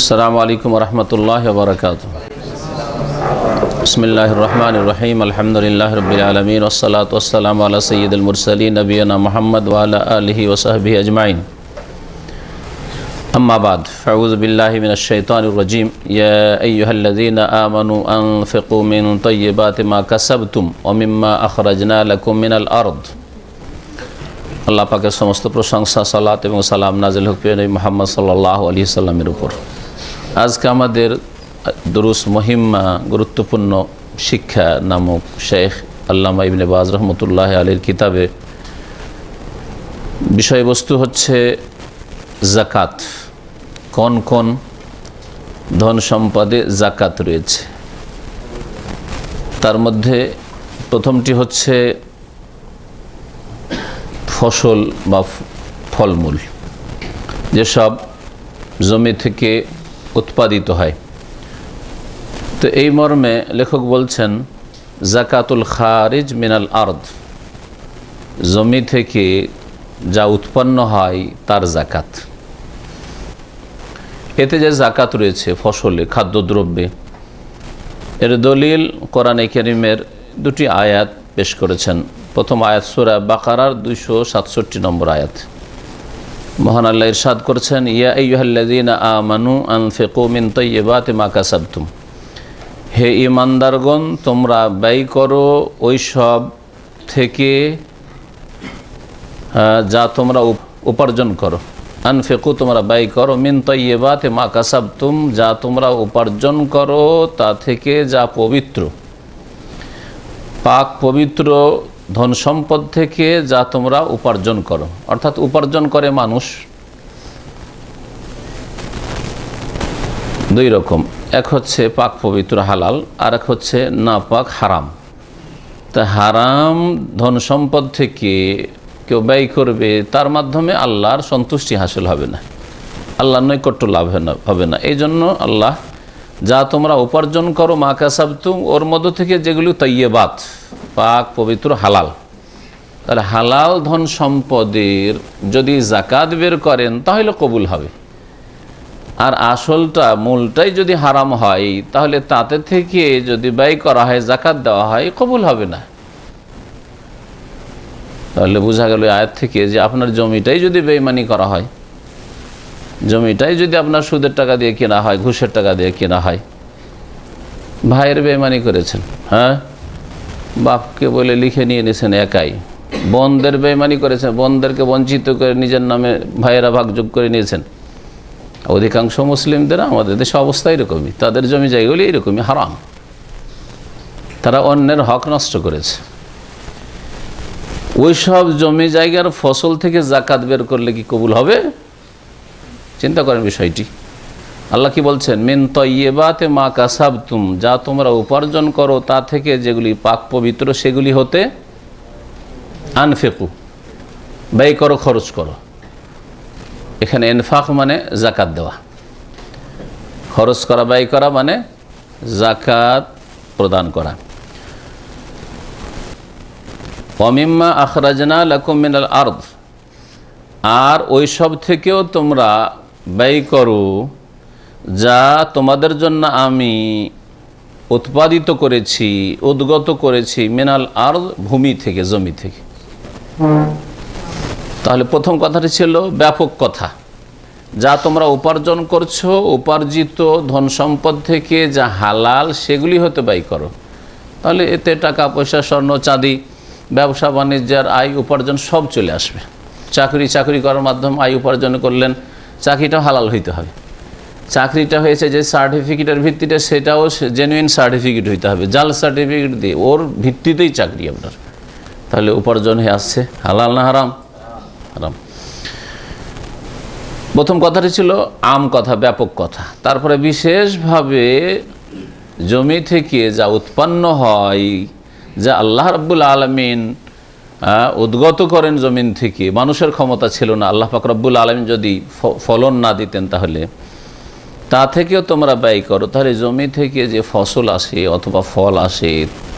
अस्सलामु अलैकुम वरहमतुल्लाहि वबरकातुहू। बिस्मिल्लाहिर्रहमानिर्रहीम। अल्हम्दुलिल्लाहि रब्बिल आलमीन वस्सलातु वस्सलामु अला सय्यिदिल मुरसलीन नबियना मुहम्मद व अला आलिहि व सहबिहि अजमाइन। अम्मा बाद फ़अऊज़ु बिल्लाहि मिनश शैतानिर रजीम। या अय्युहल्लज़ीना आमनू अनफ़िक़ू मिन तय्यिबाति मा कसबतुम व मिम्मा अख़रजना लकुम मिनल अर्द। আল্লাহ পাকের সমস্ত প্রশংসা, সালাত এবং সালাম নাজিল হোক প্রিয় নবী মুহাম্মদ সাল্লাল্লাহু আলাইহি সাল্লামের উপর। আজকে আমাদের দুরুস মুহিম্মা গুরুত্বপূর্ণ শিক্ষা নামক শেখ আল্লামা ইবনে বাজ রহমতুল্লাহ আলাইহির কিতাবে বিষয়বস্তু হচ্ছে যাকাত। কোন কোন ধন সম্পদে যাকাত রয়েছে, তার মধ্যে প্রথমটি হচ্ছে ফসল বা ফলমূল, যেসব জমি থেকে উৎপাদিত হয়। তো এই মর্মে লেখক বলছেন জাকাতুল খারিজ মিনাল আরদ, জমি থেকে যা উৎপন্ন হয় তার জাকাত। এতে যে জাকাত রয়েছে ফসলে, খাদ্যদ্রব্যে, এর দলিল কোরআনে কারীমের দুটি আয়াত পেশ করেছেন। প্রথম আয়াত সূরা বাকারার 267 নম্বর আয়াত। মহান আল্লাহ ইরশাদ করেছেন, ইয়া আইয়ুহাল্লাযীনা আমানু আনফিকু মিন তাইয়্যিবাতি মা কাসাবতুম। হে ঈমানদারগণ, তোমরা ব্যয় করো ওই সব থেকে যা তোমরা উপার্জন করো। আনফিকু, তোমরা ব্যয় করো, মিন তাইয়্যিবাতি মা কাসাবতুম, যা তোমরা উপার্জন করো তা থেকে যা পবিত্র, পাক পবিত্র ধন সম্পদ থেকে যা তোমরা উপার্জন করো। অর্থাৎ উপার্জন করে মানুষ দুই রকম, এক হচ্ছে পাক পবিত্র হালাল, আর এক হচ্ছে নাপাক হারাম। তা হারাম ধন সম্পদ থেকে কেউ ব্যয় করবে, তার মাধ্যমে আল্লাহর সন্তুষ্টি হাসিল হবে না, আল্লাহর নৈকট্য লাভ হবে না। এই জন্য আল্লাহ যা তোমরা উপার্জন করো মা কাসাবতুম, ওর মধ্য থেকে যেগুলি তাইয়্যিবাত, পাক পবিত্র হালাল, তাহলে হালাল ধন সম্পদের যদি জাকাত বের করেন তাহলে কবুল হবে। আর আসলটা, মূলটাই যদি হারাম হয় তাহলে তাতে থেকে যদি ব্যয় করা হয়, জাকাত দেওয়া হয়, কবুল হবে না। তাহলে বোঝা গেল আয়াত থেকে যে আপনার জমিটাই যদি বেঈমানি করা হয়, জমিটাই যদি আপনার সুদের টাকা দিয়ে কেনা হয়, ঘুষের টাকা দিয়ে কেনা হয়, ভাইয়ের বেঈমানি করেছেন, হ্যাঁ, বাপকে বলে লিখে নিয়ে নিয়েছেন একাই, বোনদের বেঈমানি করেছেন, বোনদেরকে বঞ্চিত করে নিজের নামে ভাইয়েরা ভাগযোগ করে নিয়েছেন। অধিকাংশ মুসলিমদের আমাদের দেশে অবস্থা এরকমই, তাদের জমি জায়গাগুলি এরকমই হারাম, তারা অন্যের হক নষ্ট করেছে। ওই সব জমি জায়গার ফসল থেকে জাকাত বের করলে কি কবুল হবে? চিন্তা করেন বিষয়টি। আল্লাহ কি বলছেন, মিন তাইয়্যিবাতি মা কাসাবতুম, যা তোমরা উপার্জন করো তা থেকে যেগুলি পাক পবিত্র সেগুলি হতে আনফিকু, ব্যয় করো, খরচ করো। এখানে ইনফাক মানে জাকাত দেওয়া, খরচ করা, ব্যয় করা মানে জাকাত প্রদান করা। ওয়া মিম্মা আখরাজনা লাকুম মিনাল আরদ, আর ওই সব থেকেও তোমরা ব্যয় করো যা তোমাদের জন্য আমি উৎপাদিত করেছি, উদ্গত করেছি, মিনাল আরদ, ভূমি থেকে, জমি থেকে। তাহলে প্রথম কথাটি ছিল ব্যাপক কথা, যা তোমরা উপার্জন করছো, উপার্জিত ধন সম্পদ থেকে যা হালাল সেগুলি হতে ব্যয় করো। তাহলে এতে টাকা পয়সা, স্বর্ণ চাঁদি, ব্যবসা বাণিজ্যের আয় উপার্জন সব চলে আসবে। চাকরি করার মাধ্যমে আয় উপার্জন করলেন, চাকরিটা হালাল হইতে হবে। চাকরিটা হয়েছে যে সার্টিফিকেটের ভিত্তিতে, সেটাও জেনুইন সার্টিফিকেট হইতে হবে। জাল সার্টিফিকেট দিয়ে ওর ভিত্তিতেই চাকরি আপনার, তাহলে উপার্জন হয়ে আসছে। হালাল না হারাম? হারাম। প্রথম কথাটি ছিল আম কথা, ব্যাপক কথা। তারপরে বিশেষভাবে জমি থেকে যা উৎপন্ন হয়, যা আল্লাহ রাব্বুল আলামিন উদ্গত করেন জমিন থেকে, মানুষের ক্ষমতা ছিল না, আল্লাহ পাক রব্বুল আলামিন যদি ফলন না দিতেন তাহলে তা থেকেও তোমরা ব্যয় করো। তাহলে জমি থেকে যে ফসল আসে অথবা ফল আসে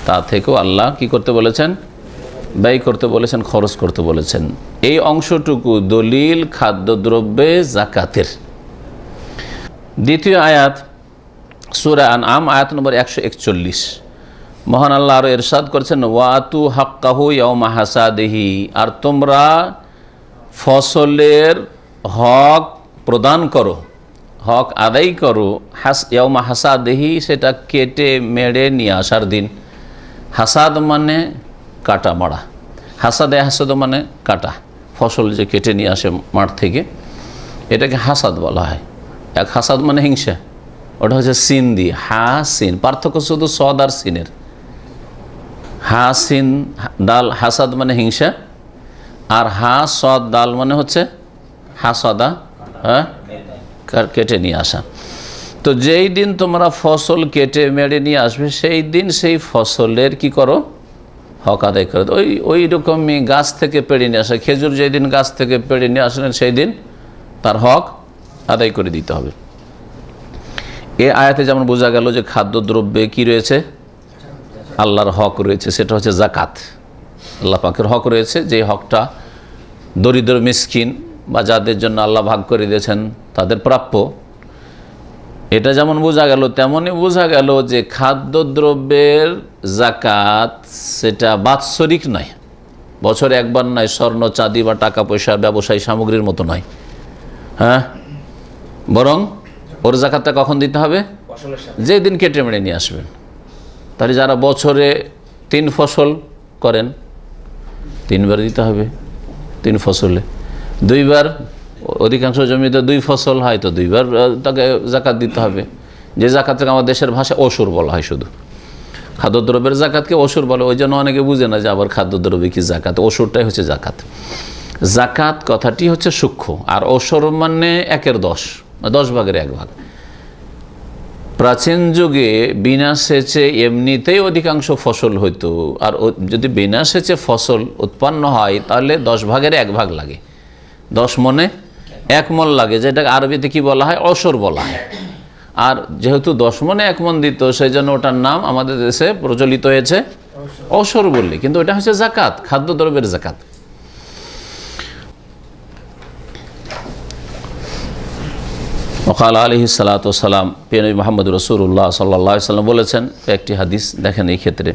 তা থেকেও আল্লাহ কি করতে বলেছেন? ব্যয় করতে বলেছেন, খরচ করতে বলেছেন। এই অংশটুকু দলিল খাদ্যদ্রব্যে জাকাতের। দ্বিতীয় আয়াত সূরা আনআম আয়াত নম্বর 141। মহান আল্লাহ আরও ইরশাদ করেছেন, ওয়াতু হাক্কাহু ইয়াউমা হাসাদিহি, আর তোমরা ফসলের হক প্রদান করো, হক আদায় করো, ইয়াউমা হাসাদিহি, সেটা কেটে মেড়ে নিয়ে আসার দিন। হাসাদ মানে কাটা মারা, হাসাদে হাসাদ মানে কাটা, ফসল যে কেটে নিয়ে আসে মাঠ থেকে, এটাকে হাসাদ বলা হয়। এক হাসাদ মানে হিংসা, ওটা হচ্ছে সিন দিয়ে, হা সিন, পার্থক্য শুধু সদ আর সিনের। হা সিন দাল হাসাদ মানে হিংসা, আর হা সদ দাল মানে হচ্ছে হাসাদা, হ্যাঁ, কেটে নিয়ে আসা। তো যেই দিন তোমরা ফসল কেটে মেড়ে নিয়ে আসবে, সেই দিন সেই ফসলের কি করো, হক আদায় করে। ওই রকমই গাছ থেকে পেড়ে নিয়ে আসা, খেজুর যেই দিন গাছ থেকে পেড়ে নিয়ে আসলেন, সেই দিন তার হক আদায় করে দিতে হবে। এ আয়াতে যেমন বোঝা গেল যে খাদ্যদ্রব্যে কি রয়েছে, আল্লাহর হক রয়েছে, সেটা হচ্ছে জাকাত। আল্লাহ পাকের হক রয়েছে, যে হকটা দরিদ্র মিসকিন বা যাদের জন্য আল্লাহ ভাগ করে দিয়েছেন তাদের প্রাপ্য। এটা যেমন বোঝা গেল, তেমনই বোঝা গেল যে খাদ্যদ্রব্যের জাকাত সেটা বাৎসরিক নয়, বছরে একবার নয়, স্বর্ণ চাঁদি বা টাকা পয়সা ব্যবসায়ী সামগ্রীর মতো নয়, হ্যাঁ, বরং ওর জাকাতটা কখন দিতে হবে, যেদিন কেটে মেড়ে নিয়ে আসবেন। তাহলে যারা বছরে 3 ফসল করেন, 3 বার দিতে হবে, 3 ফসলে 2 বার, অধিকাংশ জমিতে 2 ফসল হয়, তো 2 বার তাকে জাকাত দিতে হবে। যে জাকাতটাকে আমাদের দেশের ভাষায় অসুর বলা হয়, শুধু খাদ্যদ্রব্যের জাকাতকে অসুর বলে, ওই জন্য অনেকে বুঝে না যে আবার খাদ্যদ্রব্য কি জাকাত, অসুরটাই হচ্ছে জাকাত। জাকাত কথাটি হচ্ছে সূক্ষ্ম, আর অসুর মানে 1/10, 10 ভাগের 1 ভাগ। প্রাচীন যুগে বিনা সেচে এমনিতেই অধিকাংশ ফসল হইতো, আর যদি বিনা সেচে ফসল উৎপন্ন হয় তাহলে 10 ভাগের 1 ভাগ লাগে, 10 মনে 1 মণ লাগে, যেটা আরবিতে কি বলা হয়, অসর বলা হয়। আর যেহেতু 10 মণে 1 মণ দিত, সেই জন্য ওটার নাম আমাদের দেশে প্রচলিত হয়েছে অসর বললে, কিন্তু এটা হচ্ছে জাকাত, খাদ্যদ্রব্যের জাকাত। ওকাল আলাইহিসসালাতু ওয়াসসালাম, প্রিয় নবী মুহাম্মদ রাসূলুল্লাহ সাল্লাল্লাহু আলাইহি ওয়াসাল্লাম বলেছেন একটি হাদিস, দেখেন এই ক্ষেত্রে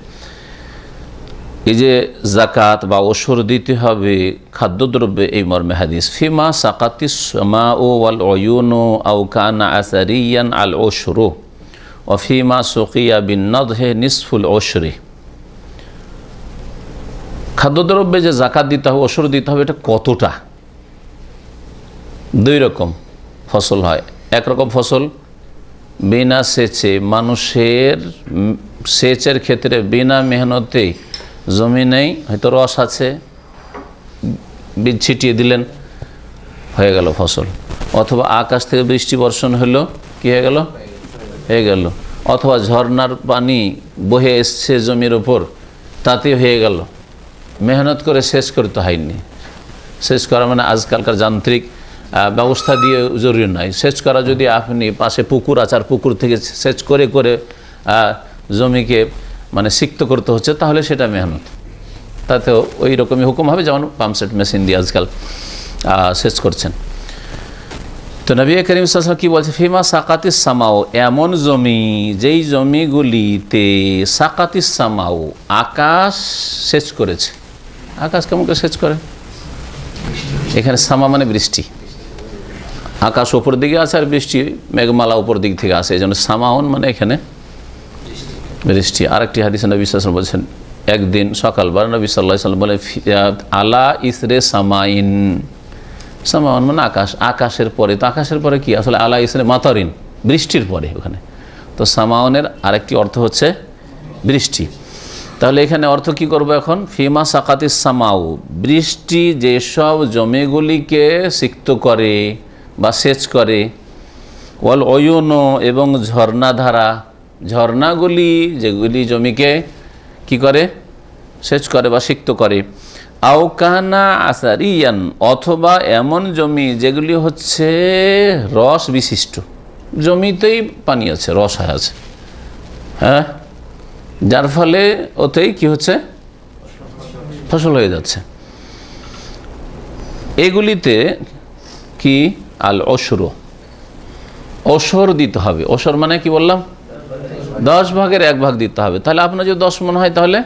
এই যে জাকাত বা ওসর দিতে হবে খাদ্যদ্রব্যে, এই মর্মে হাদিস, ফিমা সাকাতিস সামাউ ওয়াল উয়ুনু আও কানা আসারিয়ান আল উশরু ওয়া ফিমা সুকিয়া বিন নাদহি নিসফুল উশরি। খাদ্যদ্রব্যে যে জাকাত দিতে হবে, ওসর দিতে হবে, এটা কতটা? 2 রকম ফসল হয়। একরকম ফসল বিনা সেচে, মানুষের সেচের ক্ষেত্রে বিনা মেহনতেই, জমি নেই, হয়তো রস আছে, বীজ ছিটিয়ে দিলেন, হয়ে গেল ফসল। অথবা আকাশ থেকে বৃষ্টি বর্ষণ হলো, কি হয়ে গেল, হয়ে গেল। অথবা ঝর্নার পানি বহে এসছে জমির ওপর, তাতে হয়ে গেল, মেহনত করে শেষ করতে হয়নি। শেষ করা মানে আজকালকার যান্ত্রিক ব্যবস্থা দিয়ে জরুরি নয়। সেচ করা যদি আপনি পাশে পুকুর আছে, আর পুকুর থেকে সেচ করে করে জমিকে মানে সিক্ত করতে হচ্ছে, তাহলে সেটা মেহনত, তাতেও ওই রকমই হুকুম হবে, যেমন পাম্পসেট মেশিন দিয়ে আজকাল সেচ করছেন। তো নবী করিম সাল্লাল্লাহু আলাইহি ওয়াসাল্লাম কি বলছে, ফিমা সাকাতিস সামাও, এমন জমি যেই জমিগুলিতে সাকাতিস সামাও, আকাশ সেচ করেছে। আকাশ কেমন করে সেচ করে? এখানে সামা মানে বৃষ্টি, আকাশ ওপর দিকে আছে আর বৃষ্টি মেঘমালা উপর দিক থেকে আসে, এই জন্য সামাউন মানে এখানে বৃষ্টি। আরেকটি হাদিসে নবী সাল্লাল্লাহু আলাইহি ওয়াসাল্লাম বলছেন, একদিন সকালবেলা নবী সাল্লাল্লাহু আলাইহি ওয়াসাল্লাম বলে, আলা ইসরে সামাইন, সামাউন মানে আকাশ, আকাশের পরে। তো আকাশের পরে কি আসলে, আলা ইসরে মাতারিন, বৃষ্টির পরে ওখানে। তো সামাউনের আরেকটি অর্থ হচ্ছে বৃষ্টি। তাহলে এখানে অর্থ কি করবো এখন, ফিমা সাকাতিস সামাউ, বৃষ্টি যেসব জমিগুলিকে সিক্ত করে বা সেচ করে, ওয়াল অয়ুনো, এবং ঝর্ণাধারা, ঝর্ণাগুলি যেগুলি জমিকে কি করে, সেচ করে বা সিক্ত করে। আওকানা আসারিয়ান, অথবা এমন জমি যেগুলি হচ্ছে রস বিশিষ্ট, জমিতেই পানি আছে, রস আছে, হ্যাঁ, যার ফলে ওতেই কি হচ্ছে, ফসল হয়ে যাচ্ছে। এগুলিতে কি আল অসুর, ওসর দিতে হবে। ওসর মানে কি বললাম? 10 ভাগের 1 ভাগ দিতে হবে। তাহলে আপনার যদি 10 মণ হয় তাহলে,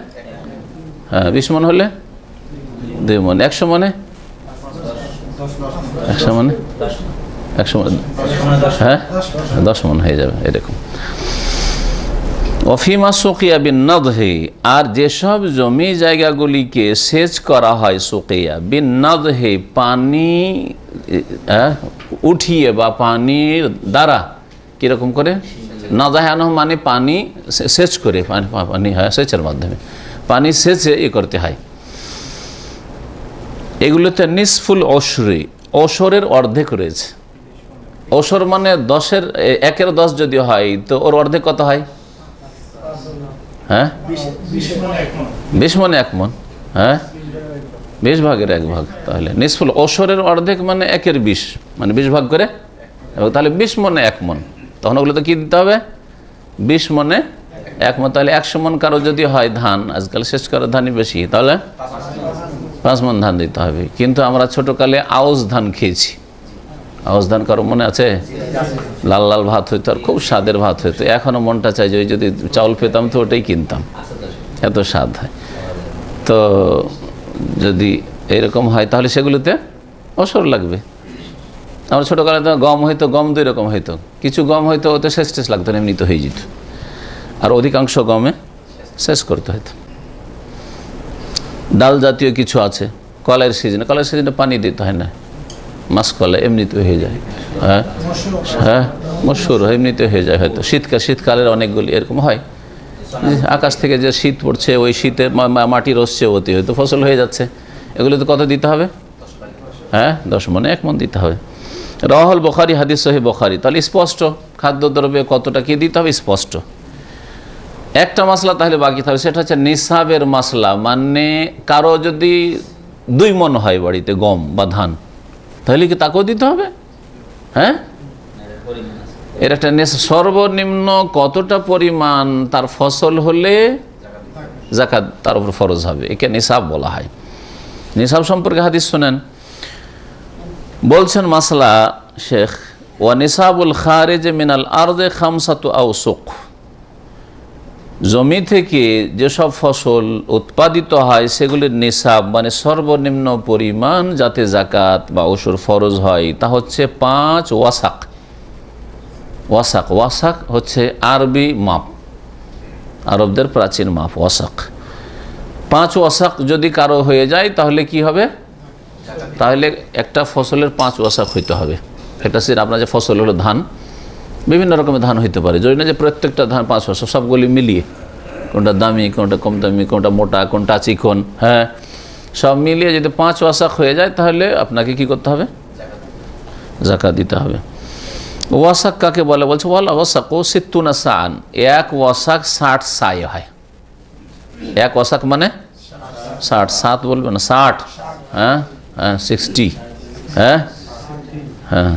হ্যাঁ 20 মণ হলে 2 মণ, 100 মণে 100 মণে 100 মণ, হ্যাঁ 10 মণ হয়ে যাবে এরকম। ওফিমা সুকিয়া বিন নাদহি, আর যেসব জমি জায়গাগুলিকে সেচ করা হয়, সুকিয়া বিন নাদহি পানি উঠিয়ে বা পানির দ্বারা, কিরকম করে? নাদাহানো মানে পানি সেচ করে, পানি হয় সেচের মাধ্যমে, পানি সেচে করতে হয়। এগুলোতে নিসফুল ওশরি, ওশরের অর্ধেক রয়েছে। ওশর মানে 1/10 যদি হয় তো ওর অর্ধেক কত হয়? হ্যাঁ 20 মণে 1 মণ, হ্যাঁ 20 ভাগের 1 ভাগ। তাহলে নিসফুল ওশরের অর্ধেক মানে 1/20, মানে 20 ভাগ করে, এবং তাহলে 20 মণে 1 মণ। তখন ওগুলো তো কি দিতে হবে? 20 মণে 1 মণ। তাহলে 100 মণ কারো যদি হয় ধান, আজকাল শেষ করার ধানই বেশি, তাহলে 5 মণ ধান দিতে হবে। কিন্তু আমরা ছোটকালে আউশ ধান খেয়েছি। আউশ ধান কারো মনে আছে? লাল লাল ভাত হইতো, আর খুব স্বাদের ভাত হইতো। এখনো মনটা চাই যে যদি চাউল পেতাম তো ওটাই কিনতাম, এত স্বাদ হয়। তো যদি এরকম হয় তাহলে সেগুলোতে ওসর লাগবে। আমরা ছোটোকালে তো গম হইতো, গম 2 রকম হইতো। কিছু গম হয়তো ওতে শেষ টেস লাগতো না, এমনিতে হয়ে যেত, আর অধিকাংশ গমে শেষ করতে হতো। ডাল জাতীয় কিছু আছে, কলের সিজনে পানি দিতে হয় না, মাসকলা এমনিতে হয়ে যায়। হ্যাঁ হ্যাঁ মসুর এমনিতে হয়ে যায়। হয়তো শীতকালের অনেকগুলি এরকম হয়, আকাশ থেকে যে শীত পড়ছে ওই শীতে মাটি রসছে, ওতে হয়তো ফসল হয়ে যাচ্ছে। এগুলো তো কত দিতে হবে? হ্যাঁ 10 মণে 1 মণ দিতে হবে। রাওয়াহুল বুখারী, হাদিস সহিহ বুখারী। তাহলে স্পষ্ট খাদ্যদ্রব্যে কতটা কি দিতে হবে স্পষ্ট। একটা মাসলা তাহলে বাকি থাকবে, সেটা হচ্ছে নিসাবের মাসলা। মানে কারো যদি 2 মণ হয় বাড়িতে গম বা ধান, তাহলে কি তাকেও দিতে হবে? হ্যাঁ এর একটা সর্বনিম্ন কতটা পরিমাণ তার ফসল হলে যাকাত তার উপর ফরজ হবে, একে নিসাব বলা হয়। নিসাব সম্পর্কে হাদিস শুনেন। বলছেন মাসলা শেখ, ওয়া নিসাবুল খারিজ মিনাল আরদে 5 আওসুক, জমি থেকে যেসব ফসল উৎপাদিত হয় সেগুলির নিসাব মানে সর্বনিম্ন পরিমাণ যাতে যাকাত বা ওসর ফরজ হয় তা হচ্ছে 5 ওয়াসাক। ওয়াসাক, ওয়াসাক হচ্ছে আরবি মাপ, আরবদের প্রাচীন মাপ ওয়াসাক। 5 ওয়াসাক যদি কারো হয়ে যায় তাহলে কি হবে? তাহলে একটা ফসলের 5 ওয়াসাক হইতে হবে। এটা সে আপনার যে ফসল হলো ধান, বিভিন্ন রকমের ধান হইতে পারে, যদি না যে প্রত্যেকটা ধান 5 ওয়াসাক, সবগুলি মিলিয়ে, কোনটা দামি কোনটা কম দামি, কোনটা মোটা কোনটা চিকন, হ্যাঁ সব মিলিয়ে যদি 5 ওয়াসাক হয়ে যায় তাহলে আপনাকে কি করতে হবে? যাকাত দিতে হবে। ওয়াসাক কাকে বলে? বলছে ওয়ালা ওয়াসাকু 60 সাআন, 1 ওয়াসাক 60 সায় হয়। 1 ওয়াসাক মানে 60, 7 বলবে না 60, হ্যাঁ হ্যাঁ 60, হ্যাঁ হ্যাঁ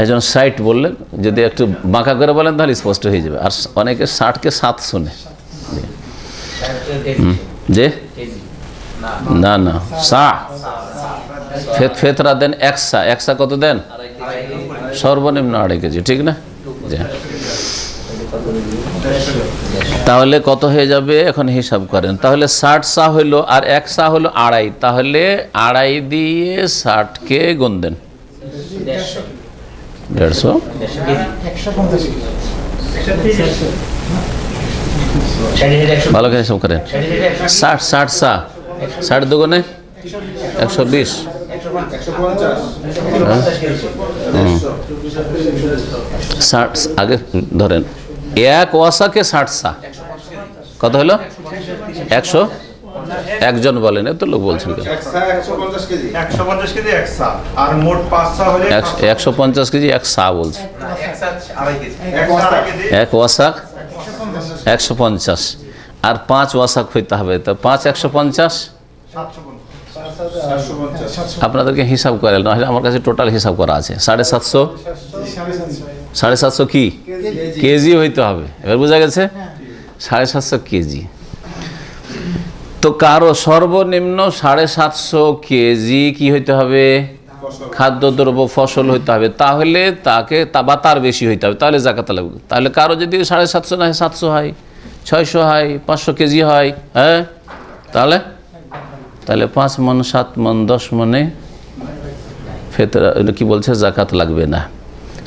একজন 60 বললেন, যদি একটু বাঁকা করে বলেন তাহলে স্পষ্ট হয়ে যাবে। আর অনেকে 60কে 7 শুনে, যে না না সা ফেতরা দেন 1 সা, 1 সা কত দেন? সর্বনিম্ন 2.5 কেজি, ঠিক না? তাহলে কত হয়ে যাবে এখন হিসাব করেন। তাহলে 60 সা হইল আর 1 সা হলো 2.5, তাহলে 2.5 দিয়ে 60কে গুণ দেন, 150, ভালো করে হিসাব করেন। 60 সা, 60 দুগুণে 120, 60 আগে ধরেন 1 ওয়াসাকে 60 সা, কত হলো? 100, একজন বলেন, এত লোক বলছেন 150 কেজি 1 সা বলছে, 1 ওয়াসাক 150, আর 5 ওয়াসাক হইতে হবে, তো 5 150, আপনাদেরকে হিসাব করে নাহলে আমার কাছে টোটাল হিসাব করা আছে। 750, 750 কি কেজি হইতে হবে, এবার বোঝা গেছে? 750 কেজি। তো কারো সর্বনিম্ন 750 কেজি কি হইতে হবে? খাদ্যদ্রব্য ফসল হইতে হবে, তাহলে তাকে বা তার বেশি হইতে হবে, তাহলে জাকাত লাগবে। তাহলে কারো যদি 750 না হয়, 700 হয়, 600 হয়, 500 কেজি হয়, হ্যাঁ, তাহলে 5 মণ, 7 মণ, 10 মণে ফেতরা কি বলছে জাকাত লাগবে না।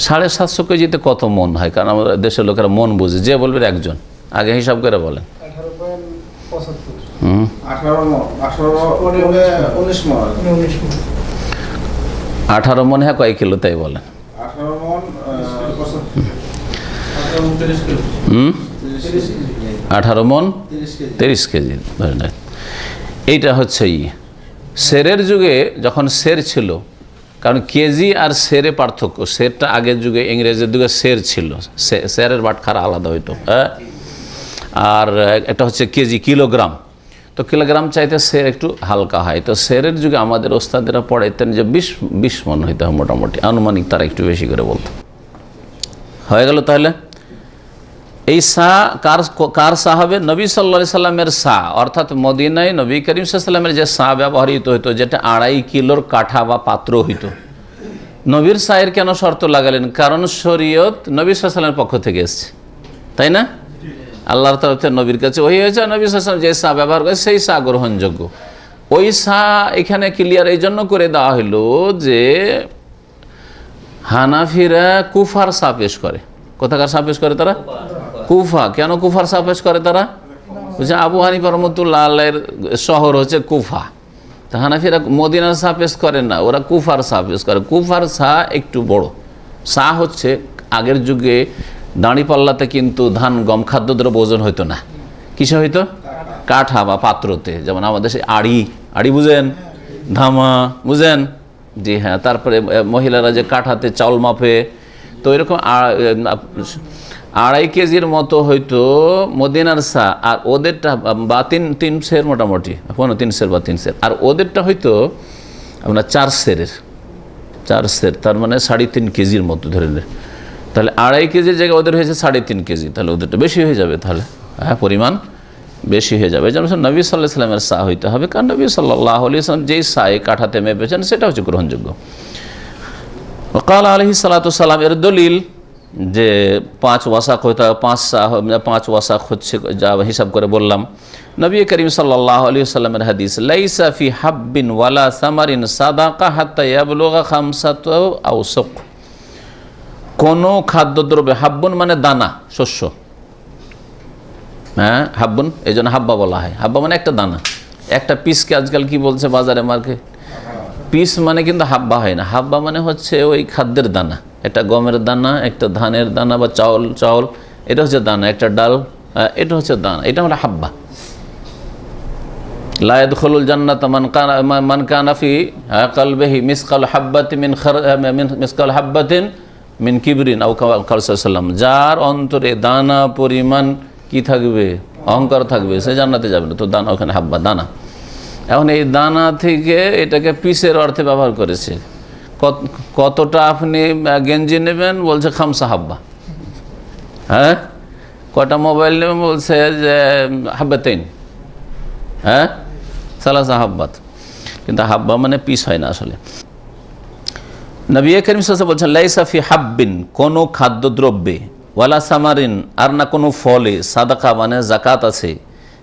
750 কেজিতে কত মণ হয়? কারণ আমাদের দেশের লোকেরা মণ বুঝে, যে বলবে একজন আগে হিসাব করে বলেন। 18 মণ হ্যাঁ, কয় কিলো তাই বলেন? 18 মণ 30 কেজি ধরে নেন। এইটা হচ্ছে সেরের যুগে, যখন সের ছিল, কারণ কেজি আর সেরে পার্থক্য। সেরটা আগের যুগে, ইংরেজের যুগে সের ছিল, সেরের বাটখারা আলাদা হইতো, হ্যাঁ। আর একটা হচ্ছে কেজি, কিলোগ্রাম। তো কিলোগ্রাম চাইতে সের একটু হালকা হয়। তো সেরের যুগে আমাদের ওস্তাদেরা পড়াইতেন যে 20 মণ হইতে হয় মোটামুটি, আনুমানিক তারা একটু বেশি করে বলতো। হয়ে গেল। তাহলে এই সা কার সা হবে? নবী সাল্লাল্লাহু আলাইহি সাল্লামের সা, অর্থাৎ মদিনায় নবী করিম সাল্লাল্লাহু আলাইহি সাল্লামের যে সা ব্যবহৃত হইতো, যেটা 2.5 কিলোর কাঠা বা পাত্র হইতো। নবীর সায়ের কেন শর্ত লাগালেন? কারণ শরীয়ত নবী সাল্লাল্লাহু আলাইহি সাল্লামের পক্ষ থেকে এসছে, তাই না? আল্লাহর তরফ থেকে নবীর কাছে ওই হয়েছে, নবী সাল্লাল্লাহু আলাইহি সাল্লাম যে সা ব্যবহার করে সেই সা গ্রহণযোগ্য। ওই সা এখানে ক্লিয়ার এই জন্য করে দেওয়া হইল যে হানাফিরা কুফার সা পেশ করে। কোথাকার সা পেশ করে তারা? কুফা। কেন কুফার সা পেশ করে তারা? বুঝছে, আবু হানিফা রাহমাতুল্লাহ আলাইহির শহর হচ্ছে কুফা। তো হানাফিরা মদিনার সা পেশ করে না, ওরা কুফার সা পেশ করে। কুফার সা একটু বড়। সা হচ্ছে আগের যুগে দাঁড়িপাল্লাতে কিন্তু ধান, গম, খাদ্যদ্রব্য ওজন হইতো না। কিসে হইতো? কাঠা বা পাত্রতে। যেমন আমাদের সেই আড়ি বুঝেন, ধামা বুঝেন, জি হ্যাঁ। তারপরে মহিলারা যে কাঠাতে চাউল মাপে, তো এরকম 2.5 কেজির মতো হয়তো মদিনার সা। আর ওদেরটা বা 3 সের মোটামুটি, 3 সের বা 3 সের। আর ওদেরটা হয়তো আপনার 4 সেরের, 4 সের, তার মানে 3.5 কেজির মতো ধরে নেন। তাহলে 2.5 কেজির জায়গায় ওদের হয়েছে 3.5 কেজি, তাহলে ওদেরটা বেশি হয়ে যাবে, তাহলে হ্যাঁ পরিমাণ বেশি হয়ে যাবে। যেমন নবী সাল্লাল্লাহু আলাইহি সাল্লামের সা হইতে হবে, কারণ নবী সাল্লাল্লাহু আলাইহি সাল্লাম যেই সায়ে কাঠাতে মেপেছেন সেটা হচ্ছে গ্রহণযোগ্য। ওয়াকাল আলাইহিস সালাতু ওয়াসসালাম, এর দলিল যে 5 ওয়াসাক হইতে হবে, 5 ওয়াসাক হচ্ছে যা হিসাব করে বললাম। নবী করিম সাল্লাল্লাহু আলাইহি সাল্লামের হাদিস, লাইসা ফি হাব্বিন ওয়ালা সামারিন সাদাকা হাত্তা ইয়াবলুগা 5 আওসাক। কোনো খাদ্যদ্রব্যে, হাব্বুন মানে দানা, শস্য, হ্যাঁ হাব্বুন, এই জন্য হাব্বা বলা হয়। হাব্বা মানে একটা দানা, একটা পিসকে আজকাল কি বলছে বাজারে মার্কেট, পিস মানে কিন্তু হাব্বা হয় না। হাব্বা মানে হচ্ছে ওই খাদ্যের দানা, একটা গমের দানা, একটা ধানের দানা বা চাউল, এটা হচ্ছে দানা। একটা ডাল, এটা হচ্ছে দানা, এটা হলো হাব্বা। লা ইয়াদখুলুল জান্নাতা মান কানা ফি কলবিহি মিসকাল হাব্বাতিন মিন কিবরিন আও কামা ক্বালা সাল্লাল্লাহু আলাইহি ওয়াসাল্লাম। যার অন্তরে দানা পরিমাণ কি থাকবে, অহংকার থাকবে, সে জান্নাতে যাবে না। তো দানা ওখানে হাব্বা, দানা। এখন এই দানা থেকে এটাকে পিসের অর্থে ব্যবহার করেছে। কতটা আপনি গেঞ্জি নেবেন, বলছে 5 হাব্বা। হ্যাঁ, কটা মোবাইল নেবেন, বলছে যে হাব্বাতাইন, হ্যাঁ 3 হাব্বাত। কিন্তু হাব্বা মানে পিস হয় না আসলে। নবী করিম সাল্লাল্লাহু আলাইহি ওয়াসাল্লাম বলছেন, লাইসা ফি হাব্বিন, কোনো খাদ্যদ্রব্যে, ওয়ালা সামারিন, আর না কোনো ফলে, সাদাকা মানে জাকাত আছে,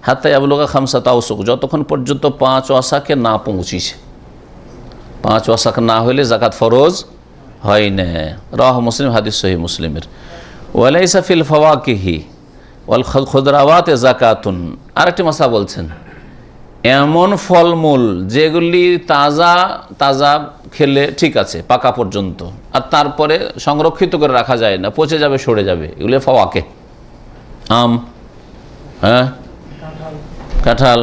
হাত্তা ইয়াবলুগা 5 আওসাক, যতক্ষণ পর্যন্ত 5 ওয়াসাকে না পৌঁছিছে। 5 ওয়াসাক না হইলে জাকাত ফরজ হয় না। রাহ মুসলিম, হাদিস সহিহ মুসলিমের। ওয়ালাইসা ফিল ফাওয়াকিহি ওয়াল খুদরাওয়াতে জাকাতুন। আরেকটি মাসলা বলছেন, এমন ফলমূল যেগুলি তাজা খেলে ঠিক আছে পাকা পর্যন্ত, আর তারপরে সংরক্ষিত করে রাখা যায় না, পচে যাবে, সরে যাবে, এগুলি ফাওয়াকে। আম, হ্যাঁ, কাঁঠাল,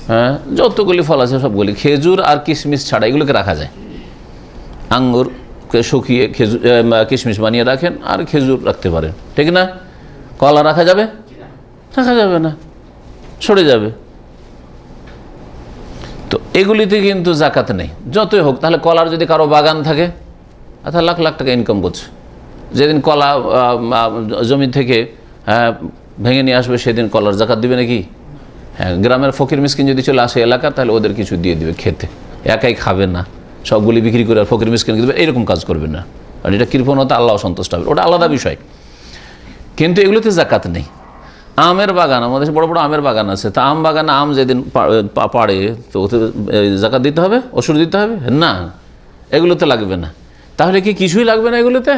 হ্যাঁ, যতগুলি ফল আছে সবগুলি, খেজুর আর কিশমিশ ছাড়া এগুলোকে রাখা যায়। আঙ্গুরকে শুকিয়ে কিশমিশ বানিয়ে রাখেন, আর খেজুর রাখতে পারেন, ঠিক না? কলা রাখা যাবে? রাখা যাবে না, সরে যাবে। তো এগুলিতে কিন্তু জাকাত নেই, যতই হোক। তাহলে কলার যদি কারো বাগান থাকে, অর্থাৎ লাখ লাখ টাকা ইনকাম করছে, যেদিন কলা জমি থেকে ভেঙে নিয়ে আসবে সেদিন কলার জাকাত দিবে নাকি? হ্যাঁ, গ্রামের ফকির মিসকিন যদি চলে আসে এলাকা, তাহলে ওদের কিছু দিয়ে দিবে খেতে, একাই খাবে না, সবগুলি বিক্রি করে আর ফকির মিসকিনকে দেবেন, এইরকম কাজ করবেন না, কারণ এটা কৃপণতা, আল্লাহ সন্তুষ্ট হবে, ওটা আলাদা বিষয়। কিন্তু এগুলোতে জাকাত নেই। আমের বাগান, আমাদের বড় বড় আমের বাগান আছে, তা আম বাগানে আম যেদিন পাড়ে তো ওতে জাকাত দিতে হবে, ওষুধ দিতে হবে না, এগুলোতে লাগবে না। তাহলে কি কিছুই লাগবে না এগুলোতে?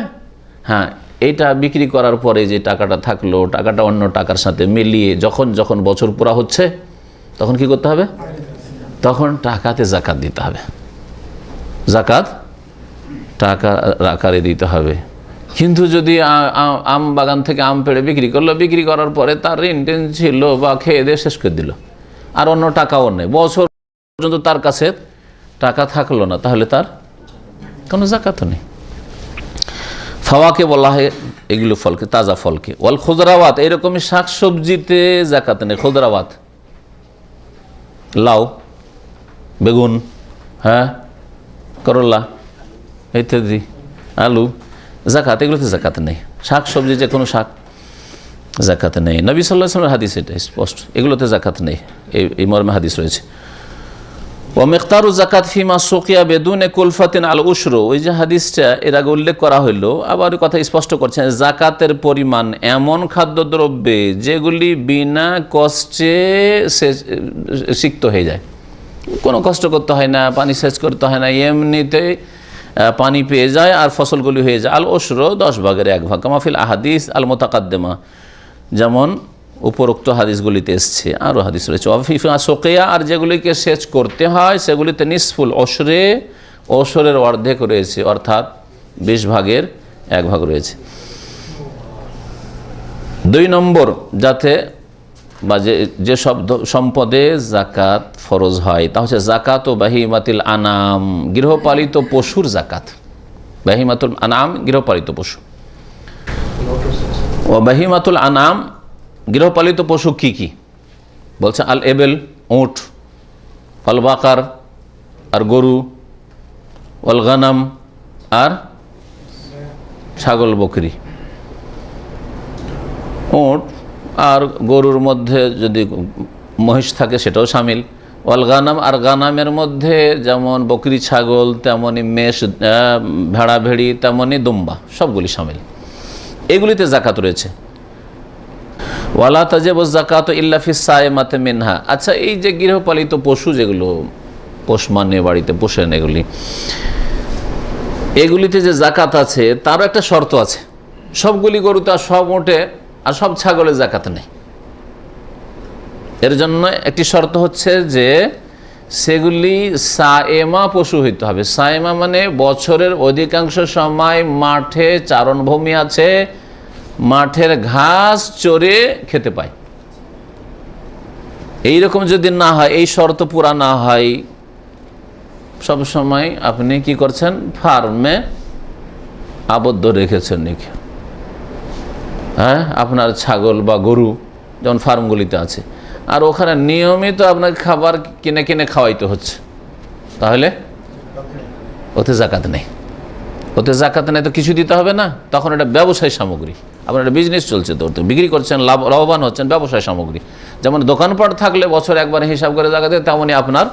হ্যাঁ, এইটা বিক্রি করার পরে যে টাকাটা থাকলো, টাকাটা অন্য টাকার সাথে মিলিয়ে যখন যখন বছর পুরা হচ্ছে তখন কি করতে হবে? তখন টাকাতে জাকাত দিতে হবে, জাকাত টাকা আকারে দিতে হবে। কিন্তু যদি আম বাগান থেকে আম পেড়ে বিক্রি করলো, বিক্রি করার পরে তার ঋণ টেন ছিল বা খেয়ে দিয়ে শেষ করে দিল, আর অন্য টাকাও নেই, বছর পর্যন্ত তার কাছে টাকা থাকলো না, তাহলে তার কোনো জাকাত নেই। ফাওয়াকে বলা হয় এগুলো ফলকে, তাজা ফলকে। ওয়াল খুদরাওয়াত, এইরকমই শাকসবজিতে জাকাত নেই। খুদরাওয়াত, লাউ, বেগুন, হ্যাঁ, করলা ইত্যাদি, আলু, জাকাত, এগুলোতে জাকাত নেই। শাক সবজি যে কোনো শাক, জাকাত নেই। নবী সাল্লাল্লাহু আলাইহি ওয়াসাল্লামের হাদিস এটা স্পষ্ট, এগুলোতে জাকাত নেই, এই মর্মে হাদিস রয়েছে। ওয়া মিকতারু যাকাত ফিমা সুকিয়া বেদুনে কুলফাতিন আল উশরু, ওই যে হাদিসটা এর আগে উল্লেখ করা হইলো, আবার ওই কথা স্পষ্ট করছেন, জাকাতের পরিমাণ এমন খাদ্যদ্রব্যে যেগুলি বিনা কষ্টে সিক্ত হয়ে যায়, কোনো কষ্ট করতে হয় না, পানি সেচ করতে হয় না, এমনিতে পানি পেয়ে যায় আর ফসলগুলি হয়ে যায়। আল উশরু 10 ভাগের 1 ভাগ, কামাফিল আহাদিস আল মুতাকাদ্দিমা, যেমন উপরোক্ত হাদিসগুলিতে এসছে, আরও হাদিস রয়েছে। ওয়াফিফা সোকেয়া, আর যেগুলিকে সেচ করতে হয় সেগুলিতে নিসফুল ওশরে, ওশরের অর্ধেক রয়েছে, অর্থাৎ 20 ভাগের 1 ভাগ রয়েছে। 2 নম্বর, যাতে বা যে সব সম্পদে জাকাত ফরজ হয় তা হচ্ছে জাকাত ও বাহিমাতিল আনাম, গৃহপালিত পশুর জাকাত। বাহিমাতুল আনাম গৃহপালিত পশু। ও বাহিমাতুল আনাম, গৃহপালিত পশু কি কি বলছে? আল এবেল, উট, আল বাকার আর গরু, ওয়াল গানাম আর ছাগল বকরি। উট আর গরুর মধ্যে যদি মহিষ থাকে সেটাও শামিল। ওয়াল গানাম, আর গানামের মধ্যে যেমন বকরি ছাগল, তেমনি মেষ, ভেড়া ভেড়ি, তেমনি দুম্বা, সবগুলি শামিল, এগুলিতে জাকাত রয়েছে। ওয়ালা তাজিবু যাকাত ইল্লা ফিস সাইমাতি মিনহা। আচ্ছা, এই যে গৃহপালিত পশু যেগুলো পোষ মানে বাড়িতে পোষেন, এগুলিতে যে জাকাত আছে তারও একটা শর্ত আছে। সবগুলি গরুতে আর সব উটে আর সব ছাগলে জাকাত নেই। এর জন্য একটি শর্ত হচ্ছে যে সেগুলি সায়েমা পশু হইতে হবে। সায়েমা মানে বছরের অধিকাংশ সময় মাঠে চারণভূমি আছে, মাঠের ঘাস চরে খেতে পায়। এইরকম যদি না হয়, এই শর্ত পুরা না হয়, সব সময় আপনি কি করছেন? ফার্মে আবদ্ধ রেখেছেন নাকি, হ্যাঁ, আপনার ছাগল বা গরু যেমন ফার্মগুলিতে আছে, আর ওখানে নিয়মিত আপনাকে খাবার কিনে কিনে খাওয়াইতে হচ্ছে, তাহলে ওতে জাকাত নেই। ওতে জাকাত নেই তো কিছু দিতে হবে না, তখন এটা ব্যবসায় সামগ্রী, আপনার একটা বিজনেস চলছে, তো বিক্রি করছেন, লাভবান হচ্ছেন, ব্যবসায় সামগ্রী। যেমন দোকানপাট থাকলে বছর একবার হিসাব করে জাকাত দেয়, তেমনই আপনার